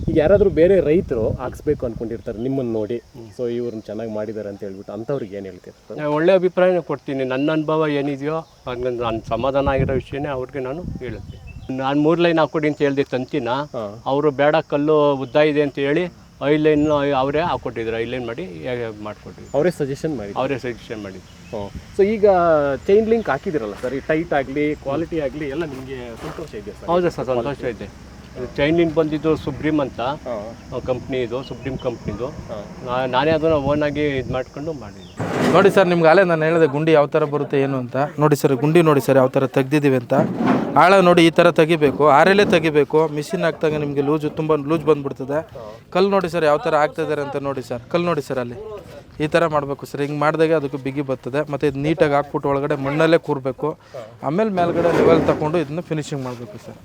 ಈಗ ಯಾರಾದರೂ ಬೇರೆ ರೈತರು ಹಾಕ್ಸ್ಬೇಕು ಅಂದ್ಕೊಂಡಿರ್ತಾರೆ ನಿಮ್ಮನ್ನು ನೋಡಿ, ಸೊ ಇವ್ರನ್ನ ಚೆನ್ನಾಗಿ ಮಾಡಿದ್ದಾರೆ ಅಂತ ಹೇಳ್ಬಿಟ್ಟು, ಅಂಥವ್ರಿಗೆ ಏನು ಹೇಳ್ತೀರಾ ಸರ್?
ನಾನು ಒಳ್ಳೆ ಅಭಿಪ್ರಾಯನ ಕೊಡ್ತೀನಿ. ನನ್ನ ಅನುಭವ ಏನಿದೆಯೋ ಹಂಗೆ ನಾನು ಸಮಾಧಾನ ಆಗಿರೋ ವಿಷಯನೇ ಅವ್ರಿಗೆ ನಾನು ಹೇಳುತ್ತೆ. ನಾನು 3 ಲೈನ್ ಹಾಕ್ಕೊಡಿ ಅಂತ ಹೇಳಿದೆ ತಂತಿನ, ಅವರು ಬೇಡ ಕಲ್ಲು ಉದ್ದ ಇದೆ ಅಂತ ಹೇಳಿ 5 ಲೈನ್ ಅವರೇ ಹಾಕ್ಕೊಟ್ಟಿದ್ರು. 5 ಲೈನ್ ಮಾಡಿ ಮಾಡಿಕೊಟ್ಟಿದ್ರು,
ಅವರೇ ಸಜೆಷನ್
ಮಾಡಿದ್ರು.
ಸೊ ಈಗ ಚೈನ್ ಲಿಂಕ್ ಹಾಕಿದಿರಲ್ಲ ಸರ್, ಈ ಟೈಟ್ ಆಗಲಿ ಕ್ವಾಲಿಟಿ ಆಗಲಿ ಎಲ್ಲ ನಿಮಗೆ ಸಂತೋಷ ಇದೆ ಸರ್?
ಹೌದಾ ಸರ್, ಸಂತೋಷ ಇದೆ. ಚೈನ್ ಲಿಂಕ್ ಬಂದಿದ್ದು ಸುಬ್ರೀಮ್ ಅಂತ ಕಂಪ್ನಿ, ಇದು ಸುಬ್ರೀಮ್ ಕಂಪ್ನಿದು. ನಾನೇ ಅದನ್ನು ಓನಾಗಿ ಇದು ಮಾಡ್ಕೊಂಡು ಮಾಡಿದ್ದೀನಿ.
ನೋಡಿ ಸರ್, ನಿಮ್ಗೆ ಅಲ್ಲೇ ನಾನು ಹೇಳಿದೆ ಗುಂಡಿ ಯಾವ ಥರ ಬರುತ್ತೆ ಏನು ಅಂತ. ನೋಡಿ ಸರ್, ಗುಂಡಿ ನೋಡಿ ಸರ್ ಯಾವ ಥರ ತೆಗ್ದಿದ್ದೀವಿ ಅಂತ. ಆಳ ನೋಡಿ ಈ ಥರ ತೆಗಿಬೇಕು, ಆರೇಲೇ ತೆಗಿಬೇಕು. ಮಿಷಿನ್ ಹಾಕ್ದಾಗ ನಿಮಗೆ ತುಂಬ ಲೂಜ್ ಬಂದುಬಿಡ್ತದೆ. ಕಲ್ಲು ನೋಡಿ ಸರ್ ಯಾವ ಥರ ಆಗ್ತಾಯಿದ್ದಾರೆ ಅಂತ ನೋಡಿ ಸರ್. ಕಲ್ಲು ನೋಡಿ ಸರ್ ಅಲ್ಲಿ ಈ ಥರ ಮಾಡಬೇಕು ಸರ್. ಹಿಂಗೆ ಮಾಡಿದಾಗೆ ಅದಕ್ಕೆ ಬಿಗಿ ಬರ್ತದೆ. ಮತ್ತು ಇದು ನೀಟಾಗಿ ಹಾಕ್ಬಿಟ್ಟು ಒಳಗಡೆ ಮಣ್ಣಲ್ಲೇ ಕೂರಬೇಕು. ಆಮೇಲೆ ಮೇಲ್ಗಡೆ ಲೆವೆಲ್ ತಗೊಂಡು ಇದನ್ನ ಫಿನಿಶಿಂಗ್ ಮಾಡಬೇಕು ಸರ್.